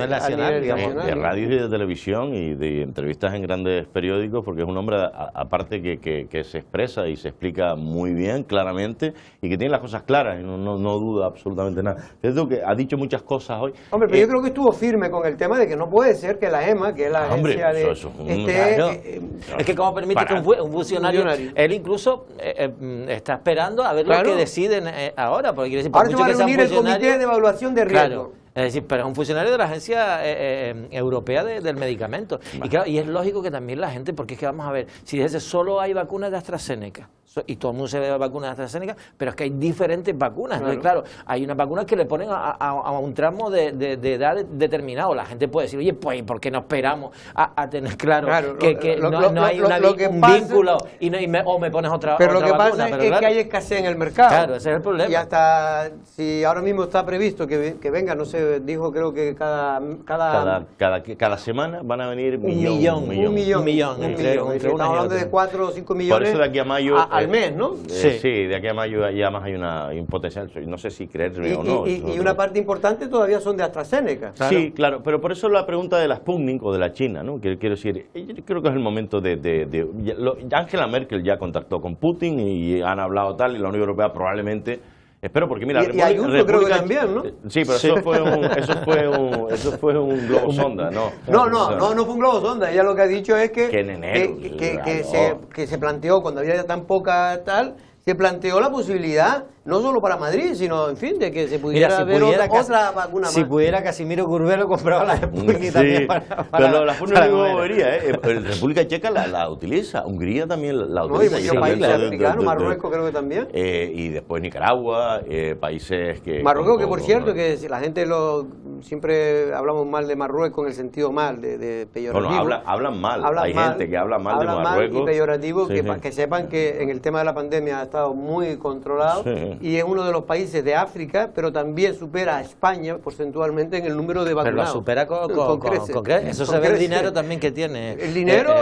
nacional, digamos. De radio y de televisión y de entrevistas en grandes periódicos, porque es un hombre, aparte que se expresa y se explica muy bien, claramente, y que tiene las cosas claras, y no duda absolutamente nada. Es lo que ha dicho muchas cosas hoy. Hombre, pero yo creo que estuvo firme con el tema de que no puede ser que la EMA, que es la agencia es que como permite que un funcionario, él incluso está esperando a ver lo que deciden ahora, porque quiere decir, ahora se va a reunir el comité de evaluación de riesgo. Claro, es decir, pero es un funcionario de la Agencia Europea del Medicamento. Y claro, y es lógico que también la gente, porque es que vamos a ver, si dice solo hay vacunas de AstraZeneca, y todo el mundo se ve vacunas de AstraZeneca, pero es que hay diferentes vacunas. Claro, claro, hay unas vacunas que le ponen a un tramo de edad determinado. La gente puede decir, oye, pues ¿por qué no esperamos a tener claro que no hay un vínculo o me pones otra vacuna? Pero lo que pasa es que hay escasez en el mercado. Claro, ese es el problema. Y hasta si ahora mismo está previsto que venga, no sé, dijo creo que cada semana van a venir un millón. Estamos hablando de 4 o 5 millones. Por eso de aquí a mayo al mes, ¿no? Sí, de aquí a mayo ya más hay un potencial, no sé si creerme o no. Y una parte importante todavía son de AstraZeneca. Claro. Sí, claro, pero por eso la pregunta de la Sputnik o de la China, ¿no? Quiero decir, yo creo que es el momento Angela Merkel ya contactó con Putin y han hablado tal, y la Unión Europea probablemente... Espero, porque mira, y Ayuso creo que también, ¿no? Sí, pero eso fue un globo sonda, ¿no? No fue un globo sonda. Ella lo que ha dicho es que en enero, que se planteó, cuando había ya tan poca tal, se planteó la posibilidad, no solo para Madrid, sino, en fin, de que se pudiera ver otra vacuna más. Si pudiera, Casimiro Curbelo compraba la Sputnik también pero la Sputnik no volvería, ¿eh? República Checa la utiliza, Hungría también la utiliza. Y países africanos, Marruecos creo que también. Y después Nicaragua, países que... Marruecos, que por cierto, que la gente siempre hablamos mal de Marruecos en el sentido mal, de peyorativo. No, hablan mal, hay gente que habla mal de Marruecos. Y peyorativo, que sepan que en el tema de la pandemia ha estado muy controlado. Y es uno de los países de África, pero también supera a España porcentualmente en el número de vacunados. Pero lo supera con creces. Eso se ve el dinero también que tiene. El dinero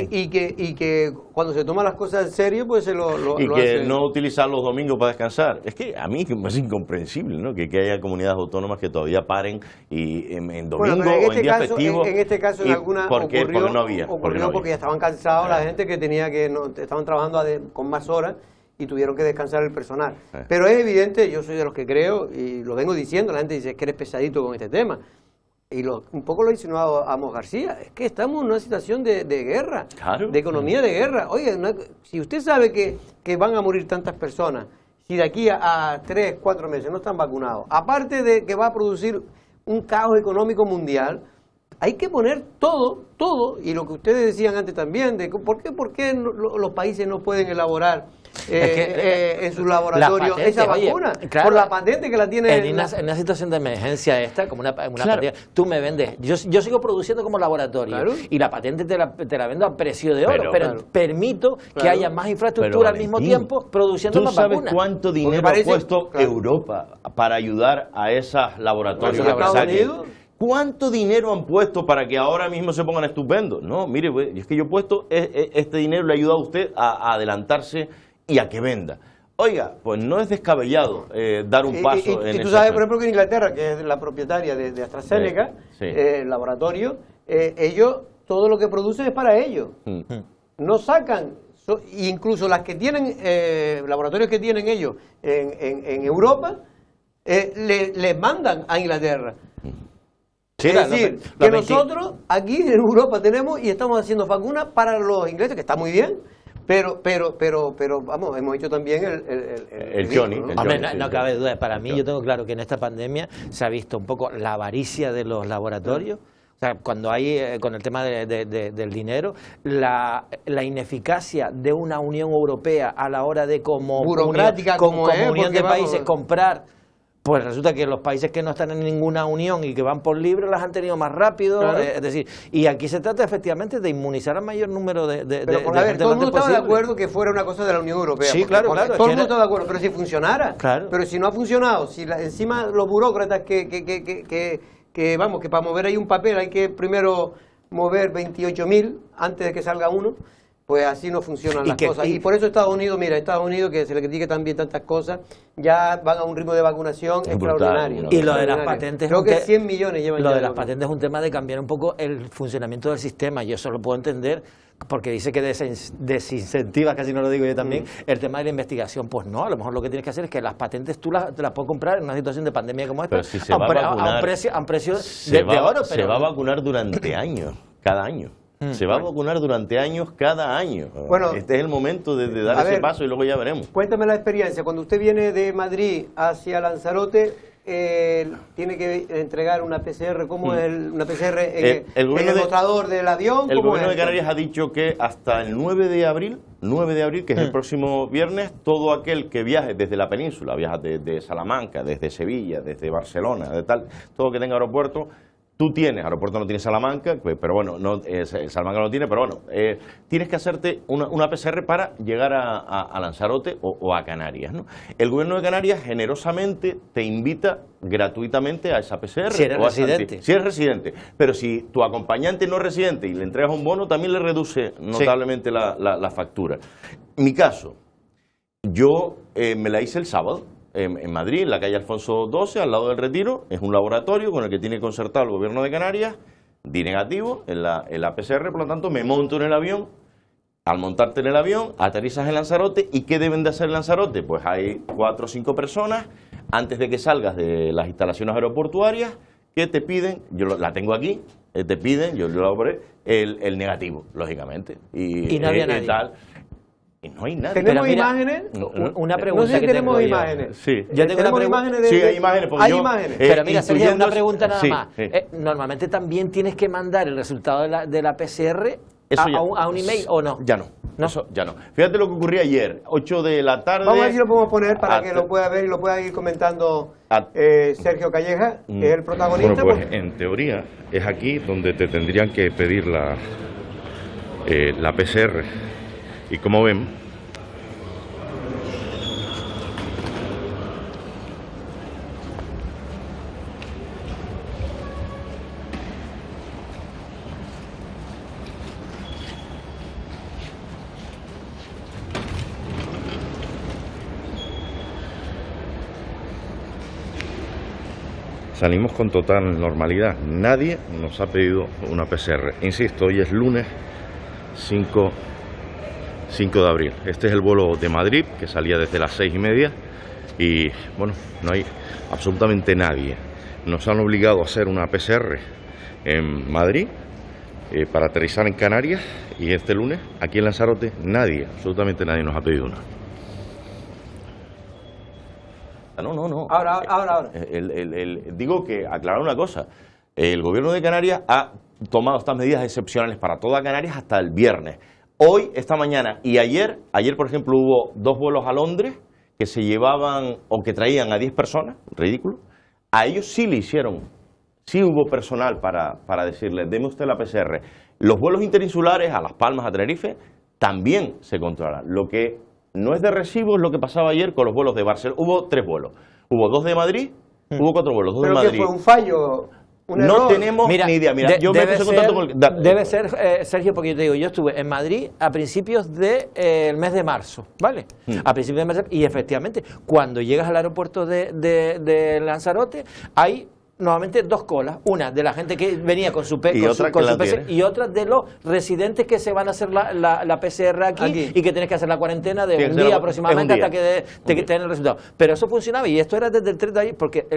y que cuando se toman las cosas en serio, pues se lo y que hace. No utilizar los domingos para descansar. Es que a mí es incomprensible, ¿no? Que haya comunidades autónomas que todavía paren y en domingo o en días festivos. En este caso, en alguna porque no había. Porque ya estaban cansados la gente que tenía estaban trabajando con más horas y tuvieron que descansar el personal. Pero es evidente, yo soy de los que creo, y lo vengo diciendo, la gente dice que eres pesadito con este tema, y un poco lo ha insinuado Amos García, es que estamos en una situación de guerra, de economía de guerra. Oye, si usted sabe que van a morir tantas personas, si de aquí a 3, 4 meses no están vacunados, aparte de que va a producir un caos económico mundial, hay que poner todo, y lo que ustedes decían antes también, de ¿por qué los países no pueden elaborar en su laboratorio esa vacuna? Por la patente que la tiene. En una situación de emergencia como una patente, tú me vendes, yo sigo produciendo como laboratorio, y la patente te la vendo a precio de oro, pero permito que haya más infraestructura al mismo tiempo produciendo más vacunas. ¿Tú sabes cuánto dinero ha puesto Europa para ayudar a esos laboratorios? ¿Cuánto dinero han puesto para que ahora mismo se pongan estupendos? No, mire, es que yo he puesto este dinero, le ayuda a usted a adelantarse y a que venda. Oiga, pues no es descabellado dar un paso en eso. Y tú sabes, por ejemplo, que en Inglaterra, que es la propietaria de AstraZeneca, el laboratorio, ellos, todo lo que producen es para ellos. No sacan, incluso las que tienen, laboratorios que tienen ellos en Europa, les mandan a Inglaterra. Sí, es decir, que nosotros aquí en Europa tenemos y estamos haciendo vacunas para los ingleses, que está muy bien, pero vamos, hemos hecho también el Johnny. No cabe duda. Para mí, yo tengo claro que en esta pandemia se ha visto un poco la avaricia de los laboratorios, O sea, cuando hay, con el tema del dinero, la ineficacia de una Unión Europea a la hora de como burocrática como es, unión de vamos, países comprar, pues resulta que los países que no están en ninguna unión y que van por libre las han tenido más rápido, claro. Es decir, y aquí se trata efectivamente de inmunizar al mayor número de gente. Todo el mundo estaba de acuerdo que fuera una cosa de la Unión Europea. Sí, claro. Todo el mundo está de acuerdo, pero si funcionara, claro. Pero si no ha funcionado, si encima los burócratas que vamos, que para mover ahí un papel hay que primero mover 28.000 antes de que salga uno. Pues así no funcionan las cosas. Y por eso Estados Unidos, que se le critique también tantas cosas, ya van a un ritmo de vacunación extraordinario. ¿No? Y lo de las patentes... Creo que 100 millones llevan. Lo de las patentes es un tema de cambiar un poco el funcionamiento del sistema. Yo eso lo puedo entender porque dice que desincentiva, casi no lo digo yo también, el tema de la investigación. Pues no, a lo mejor lo que tienes que hacer es que las patentes tú te las puedes comprar en una situación de pandemia como esta, si a un precio de oro. Se va a vacunar durante años, cada año. Se va a vacunar durante años, cada año. Bueno, este es el momento de dar ese paso y luego ya veremos. Cuéntame la experiencia. Cuando usted viene de Madrid hacia Lanzarote, tiene que entregar una PCR. ¿Cómo es una PCR en el mostrador del avión? El gobierno de Canarias ha dicho que hasta el 9 de abril, que es el próximo viernes, todo aquel que viaje desde la península, viaja desde Salamanca, desde Sevilla, desde Barcelona, todo que tenga aeropuerto. Tú tienes, aeropuerto no tiene Salamanca, pero bueno, Salamanca no lo tiene, pero bueno, tienes que hacerte una PCR para llegar a Lanzarote o a Canarias, ¿no? El gobierno de Canarias generosamente te invita gratuitamente a esa PCR. Si eres residente. Si eres residente, pero si tu acompañante no es residente y le entregas un bono, también le reduce notablemente la factura. Mi caso, yo me la hice el sábado. En Madrid, en la calle Alfonso XII, al lado del Retiro, es un laboratorio con el que tiene concertado el gobierno de Canarias, di negativo en la PCR, por lo tanto me monto en el avión. Al montarte en el avión, aterrizas en Lanzarote. ¿Y qué deben de hacer en Lanzarote? Pues hay 4 o 5 personas, antes de que salgas de las instalaciones aeroportuarias, que te piden, yo la tengo aquí, te piden, yo lo hago por ahí, el negativo, lógicamente. Y no había nadie. Y no hay nada. ¿Tenemos imágenes? Una pregunta. No sé si tenemos imágenes. Sí. Yo tengo ¿Tenemos imágenes? Sí, hay imágenes. Hay imágenes. Pero mira, Sergio, una pregunta nada más. Sí. Normalmente también tienes que mandar el resultado de la PCR a un email, ¿o no? Ya no. Eso ya no. Fíjate lo que ocurrió ayer, 8 de la tarde. Vamos a ver si lo podemos poner para que lo pueda ver y lo pueda ir comentando Sergio Calleja, que es el protagonista. Bueno, pues en teoría es aquí donde te tendrían que pedir la PCR. Y como ven, salimos con total normalidad. Nadie nos ha pedido una PCR. Insisto, hoy es lunes 5 de abril. Este es el vuelo de Madrid, que salía desde las 6:30. Y bueno, no hay absolutamente nadie. Nos han obligado a hacer una PCR en Madrid para aterrizar en Canarias. Y este lunes, aquí en Lanzarote, absolutamente nadie nos ha pedido una. No. Ahora. Digo que aclarar una cosa. El gobierno de Canarias ha tomado estas medidas excepcionales para toda Canarias hasta el viernes. Hoy, esta mañana y ayer, por ejemplo, hubo 2 vuelos a Londres que se llevaban o que traían a 10 personas, ridículo. A ellos sí le hicieron, sí hubo personal para decirles, deme usted la PCR. Los vuelos interinsulares a Las Palmas, a Tenerife, también se controlan. Lo que no es de recibo es lo que pasaba ayer con los vuelos de Barcelona. Hubo 3 vuelos. Hubo 2 de Madrid, hubo 4 vuelos, 2 de Madrid. ¿Pero que fue un fallo? No tenemos ni idea. Mira, yo me puse en contacto con... Debe ser, Sergio, porque yo te digo, yo estuve en Madrid a principios del mes de marzo, ¿vale? A principios de marzo, y efectivamente, cuando llegas al aeropuerto de Lanzarote, hay normalmente 2 colas, una de la gente que venía con su PCR y otra de los residentes que se van a hacer la PCR aquí y que tienes que hacer la cuarentena de un día aproximadamente hasta que te den el resultado. Pero eso funcionaba y esto era desde el 3 de ayer, porque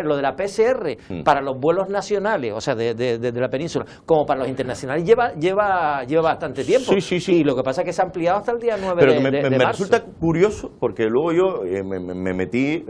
lo de la PCR para los vuelos nacionales, o sea, de la península, como para los internacionales, lleva bastante tiempo. Sí. Y lo que pasa es que se ha ampliado hasta el día 9 Pero de me marzo. resulta curioso, porque luego yo me metí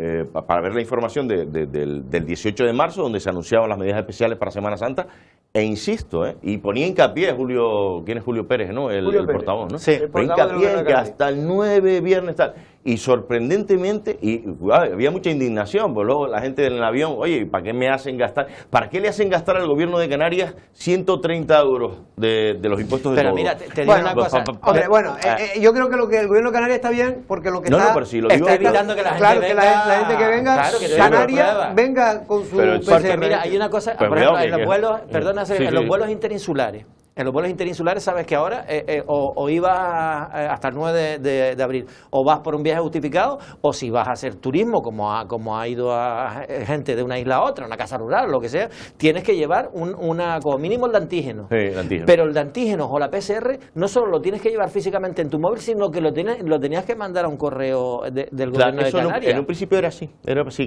para ver la información del 18 de marzo, donde se anunciaban las medidas especiales para Semana Santa, E insisto, y ponía hincapié Julio, ¿quién es Julio Pérez, no? El portavoz, ¿no? Sí, el hincapié en que hasta el 9 viernes tal. Y sorprendentemente, y había mucha indignación, pues luego la gente del avión, oye, ¿para qué me hacen gastar? ¿Para qué le hacen gastar al gobierno de Canarias 130 euros de los impuestos de Pero todos? mira, te digo una cosa. Hombre, bueno, yo creo que lo que el gobierno de Canarias está bien, porque lo que está... pero si lo digo, está evitando que la gente claro, venga... que la gente que venga, claro, que Canarias venga con su PCR. Porque mira, hay una cosa, Pues por ejemplo, cuidado, en los vuelos, perdona, en los sí. vuelos interinsulares. En los vuelos interinsulares sabes que ahora o ibas hasta el 9 de abril o vas por un viaje justificado o si vas a hacer turismo como ha ido a gente de una isla a otra, una casa rural, lo que sea, tienes que llevar como mínimo el de antígeno. Sí, el antígeno. Pero el de antígenos o la PCR no solo lo tienes que llevar físicamente en tu móvil, sino que lo tenías que mandar a un correo del gobierno de Canarias. En un principio era así,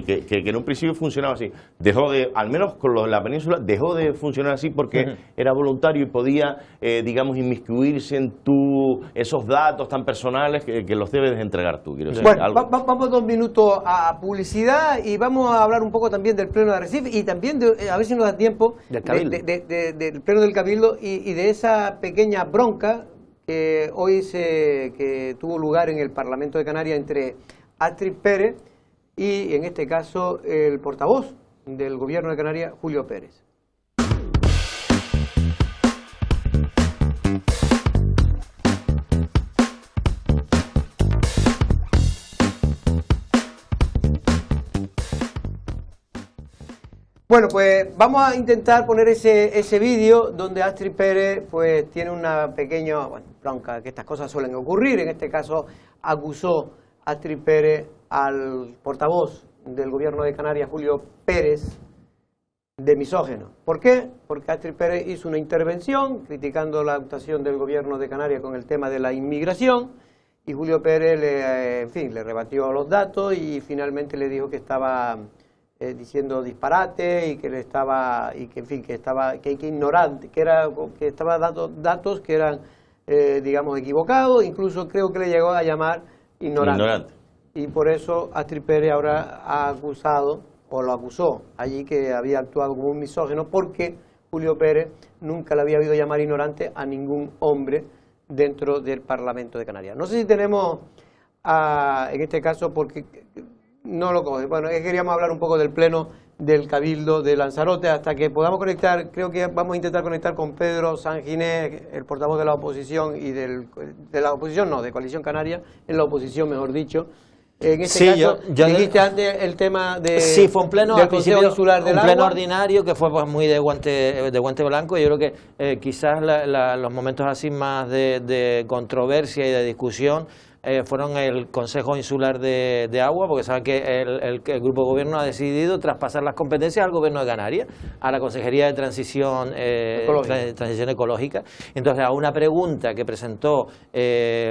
que en un principio funcionaba así. Al menos con la península, dejó de funcionar así porque era voluntario y podía digamos, inmiscuirse en esos datos tan personales que los debes entregar tú. Quiero decir, bueno, vamos 2 minutos a publicidad y vamos a hablar un poco también del Pleno de Arrecife y también, a ver si nos da tiempo, del Pleno del Cabildo y de esa pequeña bronca que hoy que tuvo lugar en el Parlamento de Canarias entre Astrid Pérez y, en este caso, el portavoz del Gobierno de Canarias, Julio Pérez. Bueno, pues vamos a intentar poner ese vídeo donde Astrid Pérez pues tiene una pequeña bronca, que estas cosas suelen ocurrir. En este caso acusó Astrid Pérez al portavoz del Gobierno de Canarias, Julio Pérez, de misógino. ¿Por qué? Porque Astrid Pérez hizo una intervención criticando la actuación del Gobierno de Canarias con el tema de la inmigración y Julio Pérez le rebatió los datos y finalmente le dijo que estaba diciendo disparate y que ignorante, que estaba dando datos que eran digamos equivocados, incluso creo que le llegó a llamar ignorante. Y por eso Astrid Pérez ahora ha acusado o lo acusó allí que había actuado como un misógino porque Julio Pérez nunca le había oído llamar ignorante a ningún hombre dentro del Parlamento de Canarias. No sé si tenemos en este caso porque no lo coge. Bueno, queríamos hablar un poco del pleno del Cabildo de Lanzarote hasta que podamos conectar. Creo que vamos a intentar conectar con Pedro Sanginés, el portavoz de la oposición y de la oposición, no, de Coalición Canaria, en la oposición, mejor dicho. En este caso, dijiste antes el tema sí, fue un pleno del Consejo Insular del Agua. Un pleno Agua. ordinario que fue pues, muy de guante blanco. Yo creo que quizás los momentos así más de controversia y de discusión fueron el Consejo Insular de Agua, porque saben que el Grupo de Gobierno ha decidido traspasar las competencias al Gobierno de Canarias, a la Consejería de Transición Ecológica. Entonces, a una pregunta que presentó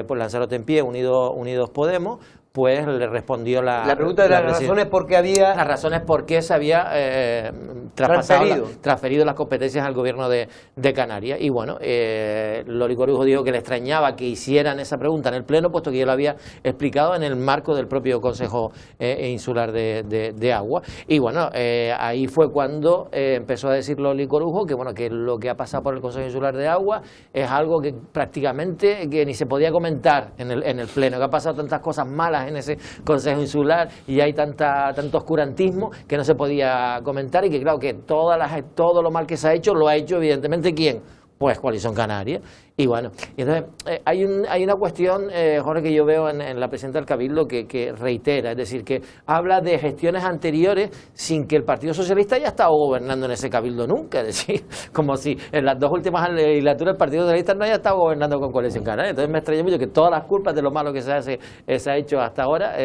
por Lanzarote en Pie, Unidos Podemos, pues le respondió la pregunta de las razones por qué había... Las razones por qué se había transferido las competencias al Gobierno de Canarias. Y bueno, Loli Corujo dijo que le extrañaba que hicieran esa pregunta en el Pleno, puesto que yo lo había explicado en el marco del propio Consejo Insular de Agua. Y bueno, ahí fue cuando empezó a decir Loli Corujo que bueno, que lo que ha pasado por el Consejo Insular de Agua es algo que prácticamente que ni se podía comentar en el Pleno, que ha pasado tantas cosas malas en ese Consejo Insular y hay tanto oscurantismo que no se podía comentar y que claro que todo lo mal que se ha hecho lo ha hecho evidentemente ¿quién? Pues Coalición Canaria. Y bueno, entonces hay una cuestión, Jorge, que yo veo en la presidenta del Cabildo que reitera, es decir, que habla de gestiones anteriores sin que el Partido Socialista haya estado gobernando en ese Cabildo nunca, es decir, como si en las 2 últimas legislaturas el Partido Socialista no haya estado gobernando con Coalición Canaria. Entonces me extraña mucho que todas las culpas de lo malo que se ha hecho hasta ahora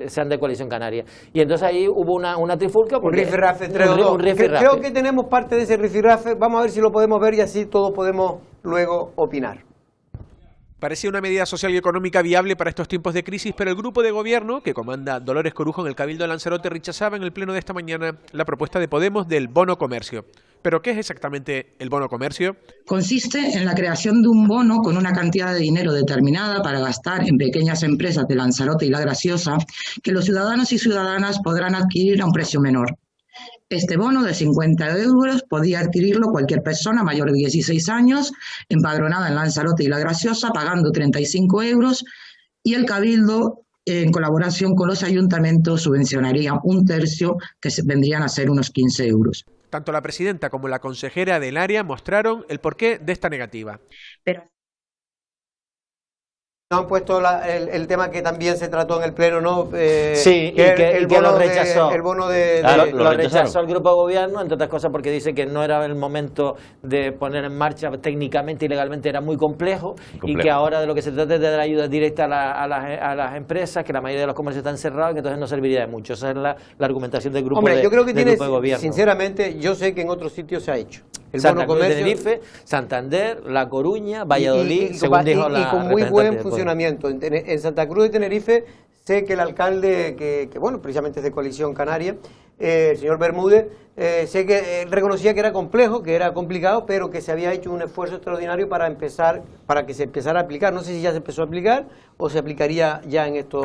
sean de Coalición Canaria. Y entonces ahí hubo una trifulca. Un rifirrafe entre los dos. Creo que tenemos parte de ese rifirrafe, vamos a ver si lo podemos ver y así todos podemos luego opinar. Parecía una medida social y económica viable para estos tiempos de crisis, pero el grupo de gobierno que comanda Dolores Corujo en el Cabildo de Lanzarote rechazaba en el pleno de esta mañana la propuesta de Podemos del bono comercio. ¿Pero qué es exactamente el bono comercio? Consiste en la creación de un bono con una cantidad de dinero determinada para gastar en pequeñas empresas de Lanzarote y La Graciosa que los ciudadanos y ciudadanas podrán adquirir a un precio menor. Este bono de 50 euros podía adquirirlo cualquier persona mayor de 16 años, empadronada en Lanzarote y La Graciosa, pagando 35 euros, y el Cabildo, en colaboración con los ayuntamientos, subvencionaría un tercio, que vendrían a ser unos 15 euros. Tanto la presidenta como la consejera del área mostraron el porqué de esta negativa. Pero han puesto el tema que también se trató en el Pleno, ¿no? Sí, que lo rechazó. El bono de... Claro, lo rechazó el Grupo de Gobierno, entre otras cosas porque dice que no era el momento de poner en marcha técnicamente y legalmente, era muy complejo, y que ahora de lo que se trata es de dar ayuda directa a las empresas, que la mayoría de los comercios están cerrados, que entonces no serviría de mucho. Esa es la argumentación del Grupo yo creo que Grupo de Gobierno. Sinceramente, yo sé que en otros sitios se ha hecho. El Santa bono Cruz de comercio, Tenerife, Santander, La Coruña, Valladolid, según dijo la con muy buen representante funcionamiento. En Santa Cruz de Tenerife sé que el alcalde, que bueno, precisamente es de Coalición Canaria, el señor Bermúdez, sé que reconocía que era complejo, que era complicado, pero que se había hecho un esfuerzo extraordinario para que se empezara a aplicar. No sé si ya se empezó a aplicar o se aplicaría ya en esta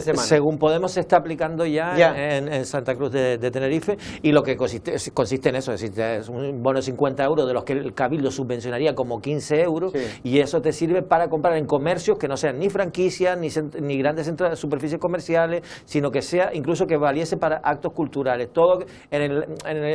semana. Según Podemos se está aplicando ya. En Santa Cruz de Tenerife, y lo que consiste en eso, es un bono de 50 euros de los que el Cabildo subvencionaría como 15 euros, y eso te sirve para comprar en comercios que no sean ni franquicias, ni grandes superficies comerciales, sino que sea incluso que valiese para actos culturales, todo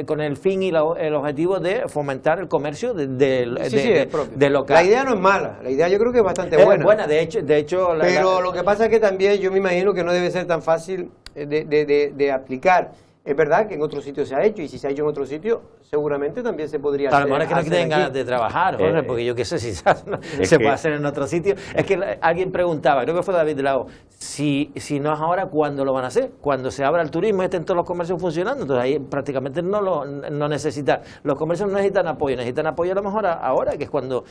con el fin y el objetivo de fomentar el comercio de local. La idea no es mala, la idea yo creo que es bastante buena. De hecho pero lo que pasa es que también yo me imagino que no debe ser tan fácil de aplicar. Es verdad que en otros sitios se ha hecho, y si se ha hecho en otros sitios, seguramente también se podría hacer. A lo mejor es que no tienen ganas de trabajar, Jorge, porque yo qué sé si se puede hacer en otros sitios. Es que alguien preguntaba, creo que fue David de la O, si no es ahora, ¿cuándo lo van a hacer? Cuando se abra el turismo y estén todos los comercios funcionando. Entonces ahí prácticamente no necesitan, los comercios no necesitan apoyo a lo mejor ahora, que es cuando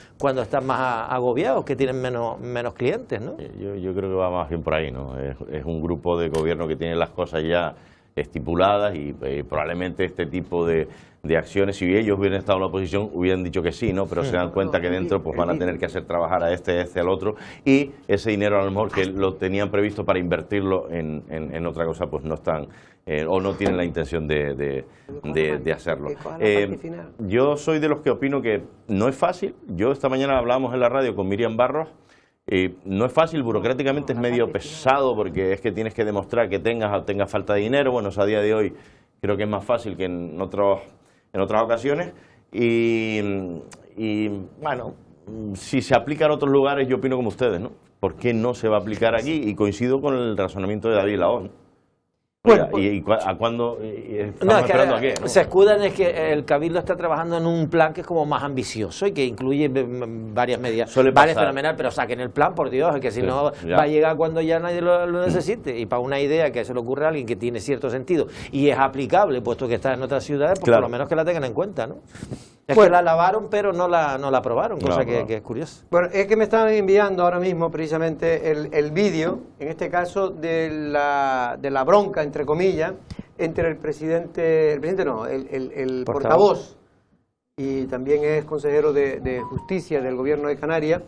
están más agobiados, que tienen menos clientes, ¿no? Yo creo que va más bien por ahí, ¿no? Es un grupo de gobierno que tiene las cosas ya estipuladas, y probablemente este tipo de acciones, si ellos hubieran estado en la oposición, hubieran dicho que sí, ¿no? Pero se dan cuenta que dentro pues van a tener que hacer trabajar a este al otro, y ese dinero a lo mejor que lo tenían previsto para invertirlo en otra cosa, pues no están o no tienen la intención de hacerlo. Yo soy de los que opino que no es fácil. Yo esta mañana hablábamos en la radio con Miriam Barros. No es fácil, burocráticamente es medio pesado, porque es que tienes que demostrar que tengas falta de dinero. Bueno, eso a día de hoy creo que es más fácil que en otras ocasiones, y bueno, si se aplica en otros lugares, yo opino como ustedes, ¿no? ¿Por qué no se va a aplicar aquí? Y coincido con el razonamiento de David Laón, ¿no? Oiga, bueno, ¿y a cuándo estamos esperando a qué? ¿No? Se escudan es que el Cabildo está trabajando en un plan que es como más ambicioso y que incluye varias medidas. Vale, fenomenal, pero saquen el plan, por Dios, es que si no va a llegar cuando ya nadie lo necesite. Y para una idea que se le ocurre a alguien que tiene cierto sentido y es aplicable, puesto que está en otras ciudades, pues por lo menos que la tengan en cuenta, ¿no? Es que la lavaron, pero no la aprobaron, cosa que es curiosa. Bueno, es que me estaban enviando ahora mismo precisamente el vídeo, en este caso de la bronca, entre comillas, entre el portavoz, y también es consejero de Justicia del Gobierno de Canarias,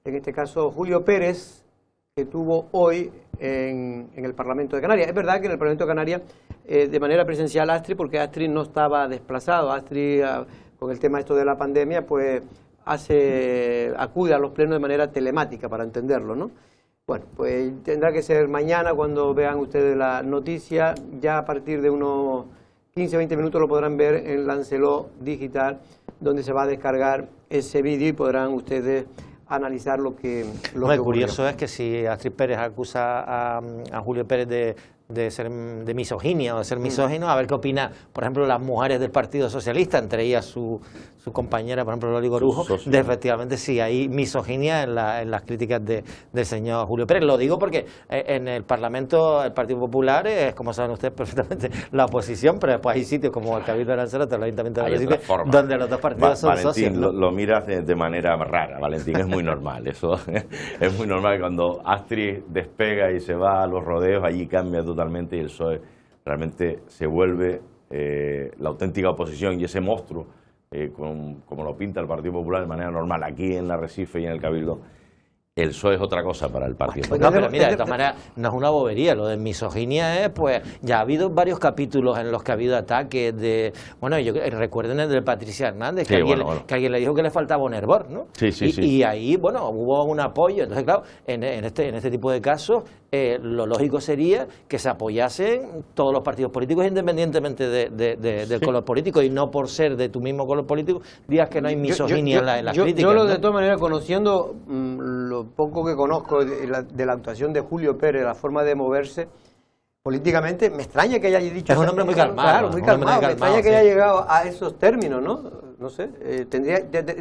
en este caso Julio Pérez, que tuvo hoy en el Parlamento de Canarias. Es verdad que en el Parlamento de Canarias, de manera presencial, porque Astrid no estaba desplazado. Astrid, con el tema esto de la pandemia, pues acude a los plenos de manera telemática, para entenderlo, ¿no? Bueno, pues tendrá que ser mañana cuando vean ustedes la noticia. Ya a partir de unos 15 o 20 minutos lo podrán ver en Lancelot Digital, donde se va a descargar ese vídeo y podrán ustedes analizar lo que curioso es que si Astrid Pérez acusa a Julio Pérez de misoginia o de ser misógino, a ver qué opina, por ejemplo, las mujeres del Partido Socialista, entre ellas su compañera, por ejemplo, Loli Gorujo, de efectivamente si hay misoginia en las críticas del señor Julio Pérez. Lo digo porque en el Parlamento el Partido Popular es, como saben ustedes perfectamente, la oposición, pero después hay sitios como el Cabildo de Lanzarote, el Ayuntamiento de Lanzarote, donde los dos partidos son socios, ¿no? Lo miras de manera rara, Valentín, es muy normal eso. Es muy normal que cuando Astrid despega y se va a los rodeos, allí cambia totalmente, y el PSOE realmente se vuelve la auténtica oposición, y ese monstruo, como lo pinta el Partido Popular de manera normal aquí en la Arrecife y en el Cabildo, El PSOE es otra cosa para el Partido Pues no, pero mira, de todas maneras, no es una bobería, lo de misoginia es, pues, ya ha habido varios capítulos en los que ha habido ataques de, bueno, recuerden el de Patricia Hernández, que, sí, que alguien le dijo que le faltaba un hervor, ¿no? Sí. Y ahí, bueno, hubo un apoyo, entonces claro, en este tipo de casos, lo lógico sería que se apoyasen todos los partidos políticos independientemente del color político, y no por ser de tu mismo color político digas que no hay misoginia en las críticas. Yo ¿no? de todas maneras, conociendo lo poco que conozco de la actuación de Julio Pérez, la forma de moverse políticamente, me extraña que haya dicho... Es un hombre muy calmado. Claro, muy calmado. Me extraña que haya llegado a esos términos, ¿no? No sé,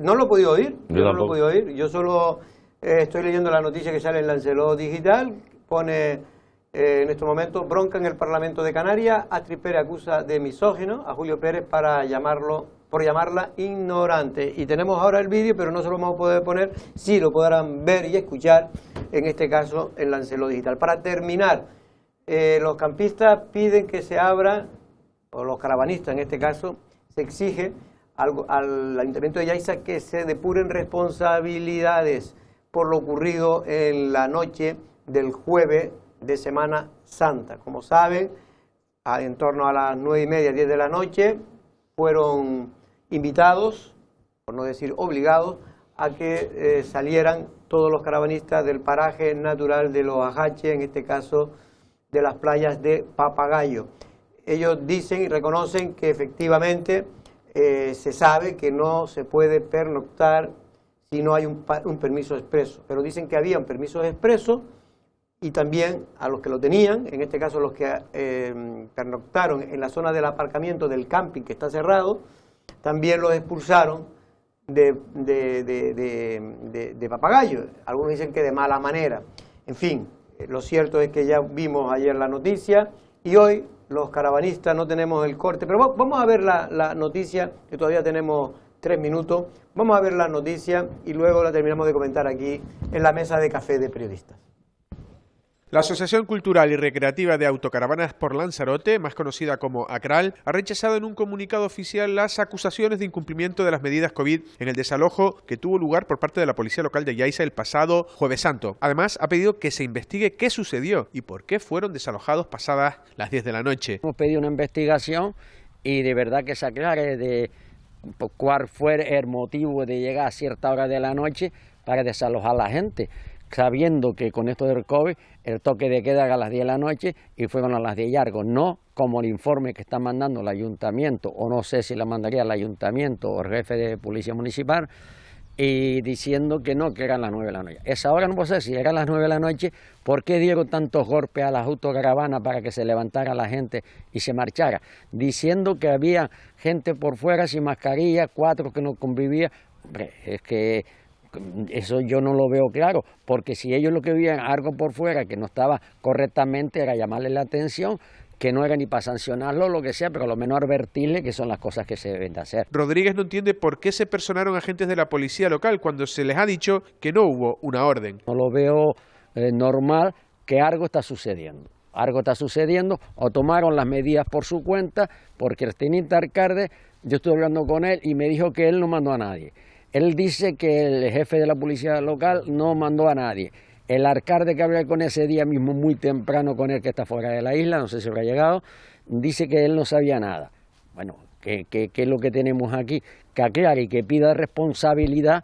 no lo he podido oír. Yo no lo he podido oír. Yo solo estoy leyendo la noticia que sale en Lancelot Digital. Pone en estos momentos: bronca en el Parlamento de Canarias. Astrid Pérez acusa de misógino a Julio Pérez por llamarla ignorante. Y tenemos ahora el vídeo, pero no se lo vamos a poder poner. Sí lo podrán ver y escuchar, en este caso, en Lancelot Digital. Para terminar, los campistas piden que se abra, o los caravanistas en este caso, se exige al Ayuntamiento de Yaiza que se depuren responsabilidades por lo ocurrido en la noche del jueves de Semana Santa. Como saben, en torno a las 9:30, 10 de la noche, fueron invitados, por no decir obligados, a que salieran todos los caravanistas del paraje natural de los Ajaches, en este caso de las playas de Papagayo. Ellos dicen y reconocen que efectivamente se sabe que no se puede pernoctar si no hay un permiso expreso, pero dicen que había un permiso expreso, y también a los que lo tenían, en este caso los que pernoctaron en la zona del aparcamiento del camping que está cerrado, también los expulsaron de Papagayo. Algunos dicen que de mala manera. En fin, lo cierto es que ya vimos ayer la noticia y hoy los caravanistas no tenemos el corte, pero vamos a ver la noticia, que todavía tenemos 3 minutos. Vamos a ver la noticia y luego la terminamos de comentar aquí en la mesa de café de periodistas. La Asociación Cultural y Recreativa de Autocaravanas por Lanzarote, más conocida como ACRAL, ha rechazado en un comunicado oficial las acusaciones de incumplimiento de las medidas COVID en el desalojo que tuvo lugar por parte de la Policía Local de Yaiza el pasado Jueves Santo. Además, ha pedido que se investigue qué sucedió y por qué fueron desalojados pasadas las 10 de la noche. Hemos pedido una investigación y de verdad que se aclare de cuál fue el motivo de llegar a cierta hora de la noche para desalojar a la gente, sabiendo que con esto del COVID el toque de queda era a las 10 de la noche y fueron a las 10 y algo, no como el informe que está mandando el ayuntamiento, o no sé si la mandaría el ayuntamiento o el jefe de policía municipal, y diciendo que no, que eran las 9 de la noche. Esa hora no puedo saber si eran las 9 de la noche, ¿por qué dieron tantos golpes a las autocaravanas para que se levantara la gente y se marchara? Diciendo que había gente por fuera sin mascarilla, 4 que no convivían. Hombre, es que eso yo no lo veo claro, porque si ellos lo que veían algo por fuera que no estaba correctamente era llamarle la atención, que no era ni para sancionarlo o lo que sea, pero a lo menos advertirle que son las cosas que se deben de hacer. Rodríguez no entiende por qué se personaron agentes de la policía local cuando se les ha dicho que no hubo una orden. No lo veo normal, que algo está sucediendo. Algo está sucediendo, o tomaron las medidas por su cuenta, porque el teniente alcalde, yo estuve hablando con él y me dijo que él no mandó a nadie. Él dice que el jefe de la policía local no mandó a nadie. El alcalde que hablé con ese día mismo, muy temprano con él, que está fuera de la isla, no sé si habrá llegado, dice que él no sabía nada. Bueno, ¿qué es lo que tenemos aquí? Que aclare y que pida responsabilidad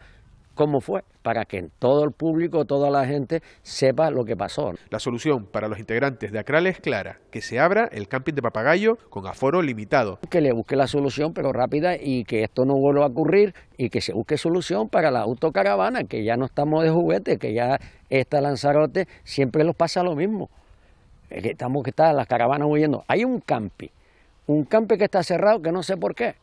cómo fue, para que todo el público, toda la gente sepa lo que pasó. La solución para los integrantes de ACRAL es clara: que se abra el camping de Papagayo con aforo limitado. Que le busque la solución, pero rápida, y que esto no vuelva a ocurrir, y que se busque solución para la autocaravana, que ya no estamos de juguete, que ya esta Lanzarote siempre nos pasa lo mismo. Que están las caravanas huyendo. Hay un camping que está cerrado, que no sé por qué,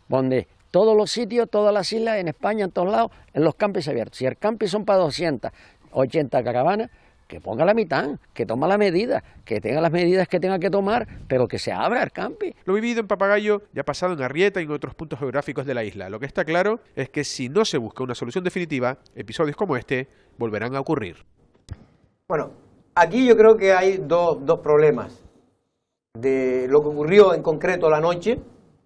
donde todos los sitios, todas las islas, en España, en todos lados, en los campings abiertos. Si el camping son para 280 caravanas, que ponga la mitad, que toma la medida, que tenga las medidas que tenga que tomar, pero que se abra el camping. Lo vivido en Papagayo ya ha pasado en Arrieta y en otros puntos geográficos de la isla. Lo que está claro es que si no se busca una solución definitiva, episodios como este volverán a ocurrir. Bueno, aquí yo creo que hay dos problemas. De lo que ocurrió en concreto la noche,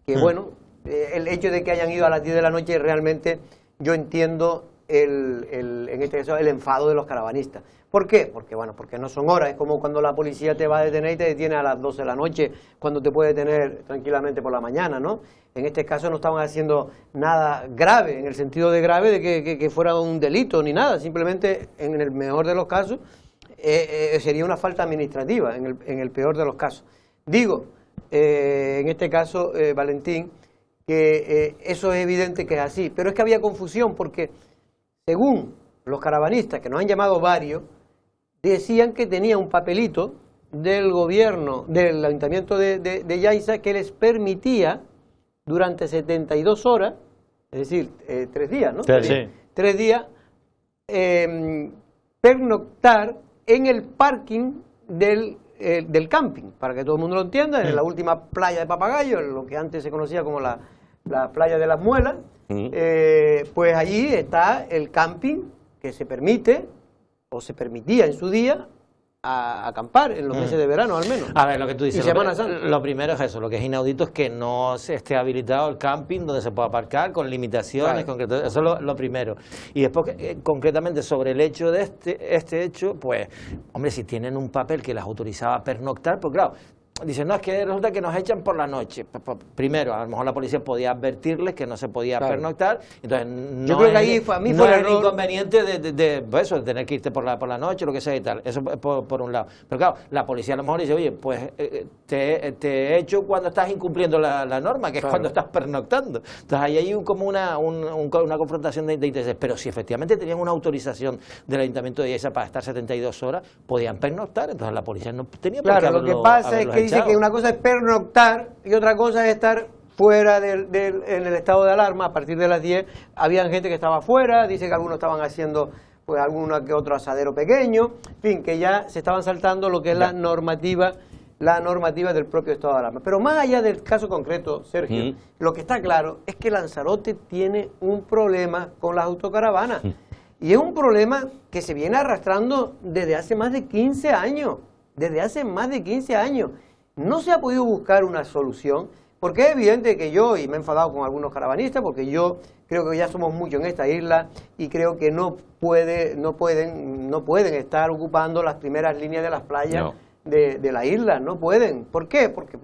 que bueno, el hecho de que hayan ido a las 10 de la noche realmente yo entiendo en este caso, el enfado de los caravanistas. ¿Por qué? Porque, bueno, porque no son horas. Es como cuando la policía te va a detener y te detiene a las 12 de la noche, cuando te puede detener tranquilamente por la mañana, ¿no? En este caso no estaban haciendo nada grave, en el sentido de grave de que fuera un delito ni nada. Simplemente, en el mejor de los casos, sería una falta administrativa, en el peor de los casos. Digo, en este caso, Valentín, que eso es evidente que es así. Pero es que había confusión porque, según los caravanistas, que nos han llamado varios, decían que tenía un papelito del gobierno, del ayuntamiento de Yaiza, que les permitía durante 72 horas, es decir, 3 días, ¿no? Sí. 3 días, pernoctar en el parking del camping, para que todo el mundo lo entienda, en la última playa de Papagayo, lo que antes se conocía como la playa de las Muelas, pues allí está el camping que se permite, o se permitía en su día, a acampar en los meses de verano al menos. A ver, lo que tú dices, Semana Santa. Lo primero es eso, lo que es inaudito es que no se esté habilitado el camping donde se pueda aparcar con limitaciones, Claro. eso es lo primero. Y después, concretamente sobre el hecho de este hecho, pues, hombre, si tienen un papel que les autorizaba a pernoctar, pues claro, dicen, no, es que resulta que nos echan por la noche. Primero, a lo mejor la policía podía advertirles que no se podía pernoctar, entonces no, yo creo que ahí a mí no fue es el el error inconveniente de tener que irte por la noche, lo que sea y tal. Eso por un lado. Pero claro, la policía a lo mejor dice, oye, pues te he hecho cuando estás incumpliendo la norma, que es cuando estás pernoctando. Entonces ahí hay como una confrontación de intereses. Pero si efectivamente tenían una autorización del Ayuntamiento de Yaiza para estar 72 horas, podían pernoctar, entonces la policía no tenía por qué Claro, lo que pasa es que dice que una cosa es pernoctar y otra cosa es estar fuera en el estado de alarma. A partir de las 10 había gente que estaba fuera, dice que algunos estaban haciendo pues alguno que otro asadero pequeño, en fin, que ya se estaban saltando lo que es la normativa del propio estado de alarma. Pero más allá del caso concreto, Sergio, lo que está claro es que Lanzarote tiene un problema con las autocaravanas. Y es un problema que se viene arrastrando desde hace más de 15 años. Desde hace más de 15 años. No se ha podido buscar una solución, porque es evidente que yo, y me he enfadado con algunos caravanistas, porque yo creo que ya somos muchos en esta isla y creo que no pueden estar ocupando las primeras líneas de las playas de la isla, no pueden. ¿Por qué? Porque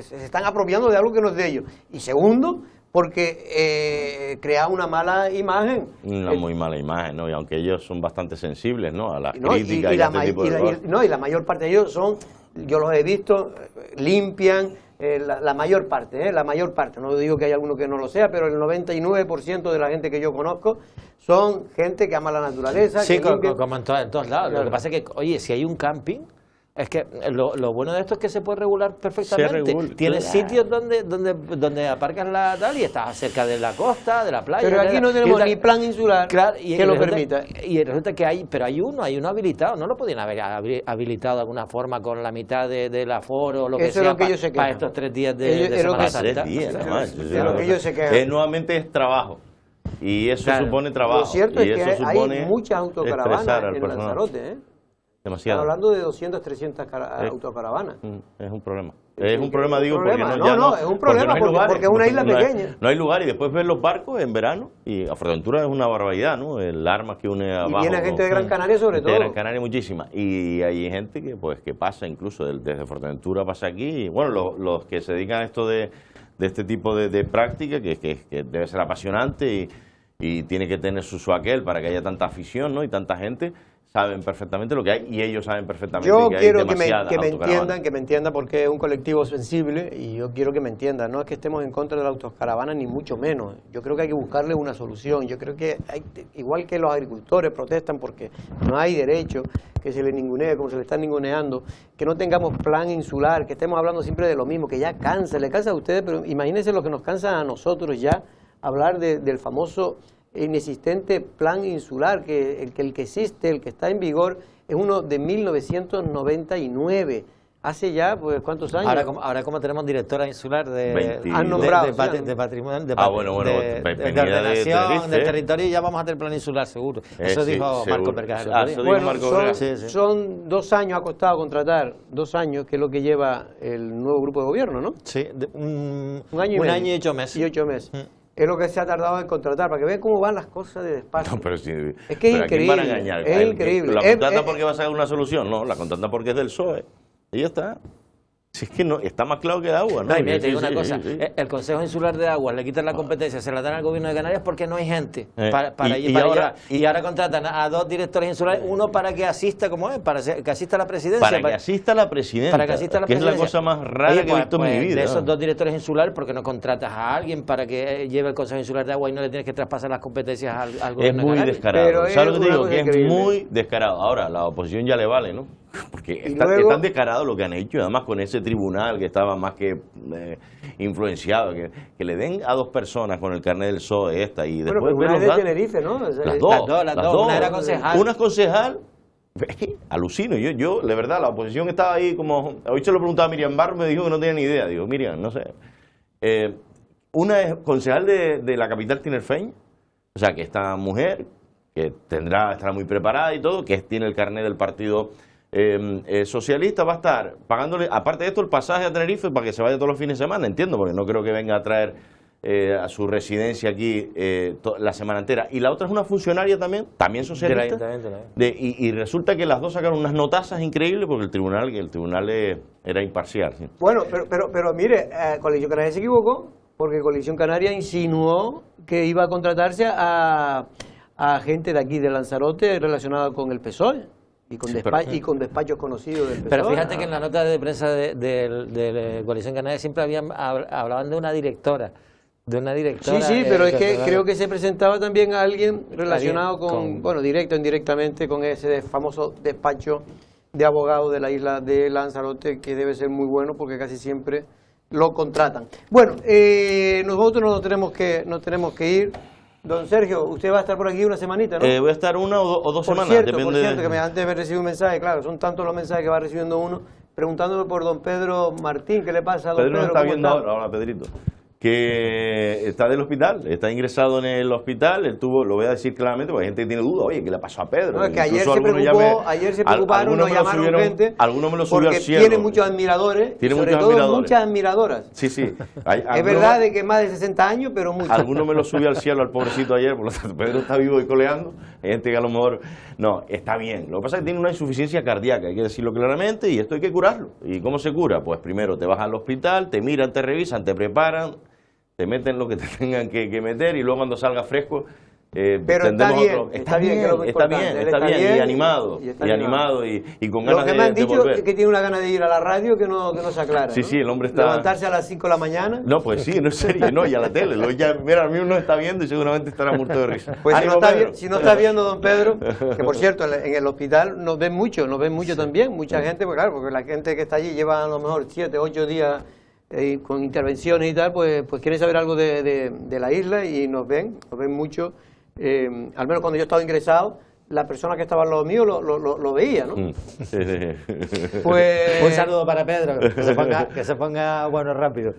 se están apropiando de algo que no es de ellos. Y segundo, porque crea una mala imagen. Una muy mala imagen, ¿no? Y aunque ellos son bastante sensibles, ¿no? A las críticas y a este tipo de cosas. Y la mayor parte de ellos son, yo los he visto, limpian, la mayor parte, no digo que hay alguno que no lo sea, pero el 99% de la gente que yo conozco son gente que ama la naturaleza. Sí, que como en todos lados. Claro. Lo que pasa es que, oye, si hay un camping, es que lo bueno de esto es que se puede regular perfectamente. Tienes sitios donde aparcas la tal y estás cerca de la costa, de la playa. Pero aquí no tenemos ni plan insular que lo permita. Y resulta que hay uno habilitado. ¿No lo podían haber habilitado de alguna forma con la mitad del aforo o lo que sea? Eso es lo que ellos se quejan. Para estos 3 días de Semana Santa. 3 días, además. Es lo que ellos se quejan. Nuevamente es trabajo. Y eso supone trabajo. Lo cierto y es que eso hay muchas autocaravanas en personal. Lanzarote, Demasiado. Están hablando de 200, 300 autocaravanas. Es un problema. Es un problema, digo, porque no, es un problema porque es una isla pequeña. No hay lugar y después ves los barcos en verano y a Fuerteventura es una barbaridad, ¿no? El arma que une abajo. Y viene gente de Gran Canaria sobre todo. De Gran Canaria muchísima. Y hay gente que pasa incluso desde Fuerteventura pasa aquí. Y bueno, los que se dedican a esto de este tipo de práctica, que debe ser apasionante y tiene que tener su aquel para que haya tanta afición, ¿no? Y tanta gente. Saben perfectamente lo que hay y ellos saben perfectamente que hay demasiadas autocaravanas. Que me entiendan porque es un colectivo sensible y yo quiero que me entiendan. No es que estemos en contra de la autocaravana ni mucho menos. Yo creo que hay que buscarle una solución. Yo creo que igual que los agricultores protestan porque no hay derecho que se les ningunee como se le están ninguneando, que no tengamos plan insular, que estemos hablando siempre de lo mismo, que ya cansa, le cansa a ustedes, pero imagínense lo que nos cansa a nosotros ya hablar del famoso inexistente plan insular, que el que existe, el que está en vigor, es uno de 1999. Hace ya, pues, ¿cuántos años? Ahora como tenemos directora insular de patrimonio, de ordenación del territorio, ya vamos a tener plan insular, seguro. Eso dijo Marco Vergara. Son 2 años, ha costado contratar, 2 años, que es lo que lleva el nuevo grupo de gobierno, ¿no? Sí, un año y 8 meses. Y 8 meses. es lo que se ha tardado en contratar, para que vean cómo van las cosas de despacio. No, pero sí, es que es pero increíble. ¿a quién van a engañar? Es increíble. ¿La contrata porque va a sacar una solución? No, la contrata porque es del PSOE. Y ya está. Si es que no, está más claro que el agua, ¿no? No, y mira, te digo una cosa, el Consejo Insular de Aguas le quitan la competencia, se la dan al gobierno de Canarias porque no hay gente y ahora contratan a 2 directores insulares, uno para que asista, ¿cómo es? Para que asista a la presidencia. Para que asista a la presidenta. Para que asista a la presidencia. Que es la cosa más rara que he visto en mi vida. De esos 2 directores insulares, ¿por qué no contratas a alguien para que lleve el Consejo Insular de Agua y no le tienes que traspasar las competencias al gobierno de Canarias? Es muy descarado. ¿Sabes lo que te digo? Que es muy descarado. Ahora, la oposición ya le vale, ¿no? Porque es tan descarado lo que han hecho, además con ese tribunal que estaba más que influenciado, que le den a 2 personas con el carnet del PSOE y después una es de Tenerife, ¿no? Las dos. Una era concejal. Una es concejal. Es que alucino, yo de verdad, la oposición estaba ahí como... Hoy se lo preguntaba a Miriam Barro, me dijo que no tenía ni idea. Digo, Miriam, no sé. Una es concejal de la capital tinerfeña, o sea, que esta mujer, que estará muy preparada y todo, que tiene el carnet del partido socialista, va a estar pagándole, aparte de esto, el pasaje a Tenerife para que se vaya todos los fines de semana, entiendo, porque no creo que venga a traer a su residencia aquí la semana entera. Y la otra es una funcionaria también socialista, y resulta que las dos sacaron unas notazas increíbles porque el tribunal era imparcial. ¿Sí? Bueno, pero mire, Coalición Canaria se equivocó, porque Coalición Canaria insinuó que iba a contratarse a gente de aquí de Lanzarote relacionada con el PSOE. Y con despachos conocidos del PSOE. Pero fíjate que en la nota de prensa de Coalición Canaria siempre hablaban de una directora. Sí, pero es que creo que se presentaba también a alguien relacionado con, bueno, directo o indirectamente, con ese famoso despacho de abogados de la isla de Lanzarote, que debe ser muy bueno porque casi siempre lo contratan. Bueno, nosotros nos tenemos que ir. Don Sergio, usted va a estar por aquí una semanita, ¿no? Voy a estar una o dos semanas. Por cierto, que antes me recibido un mensaje, claro, son tantos los mensajes que va recibiendo uno, preguntándome por don Pedro Martín, ¿qué le pasa a don Pedro? Pedro está viendo ahora, Pedrito, que está del hospital, está ingresado en el hospital, él tuvo, lo voy a decir claramente, porque hay gente que tiene duda, oye, ¿qué le pasó a Pedro? No, es que ayer se preocuparon, nos llamaron gente, algunos me lo subió al cielo. Tiene muchos admiradores, muchas admiradoras. Sí. Es verdad de que más de 60 años, pero muchos. Algunos me lo subió al cielo al pobrecito ayer, por lo tanto, Pedro está vivo y coleando, hay gente que a lo mejor, no, está bien. Lo que pasa es que tiene una insuficiencia cardíaca, hay que decirlo claramente, y esto hay que curarlo. ¿Y cómo se cura? Pues primero te vas al hospital, te miran, te revisan, te preparan, te meten lo que te tengan que meter y luego cuando salga fresco pero está bien, y animado y con ganas de volver. Lo que me han dicho es que tiene una gana de ir a la radio que no se aclara. Sí, el hombre está... Levantarse a las 5 de la mañana. No, pues sí, no es serio, no, y a la tele. Mira, a mí uno está viendo y seguramente estará muerto de risa. Pues si no está viendo, don Pedro, que por cierto, en el hospital nos ven mucho también, mucha gente, pues claro, porque la gente que está allí lleva a lo mejor 7, 8 días con intervenciones y tal, pues quieren saber algo de la isla y nos ven mucho. Al menos cuando yo estaba ingresado, la persona que estaba al lado mío lo veía, ¿no? Pues un saludo para Pedro, que se ponga bueno rápido.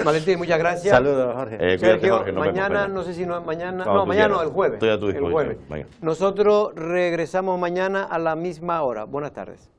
Valentín, muchas gracias. Saludos, Jorge. Sergio, Jorge, mañana, no sé si no es mañana, mañana el jueves. Estoy a tu disposición. Nosotros regresamos mañana a la misma hora. Buenas tardes.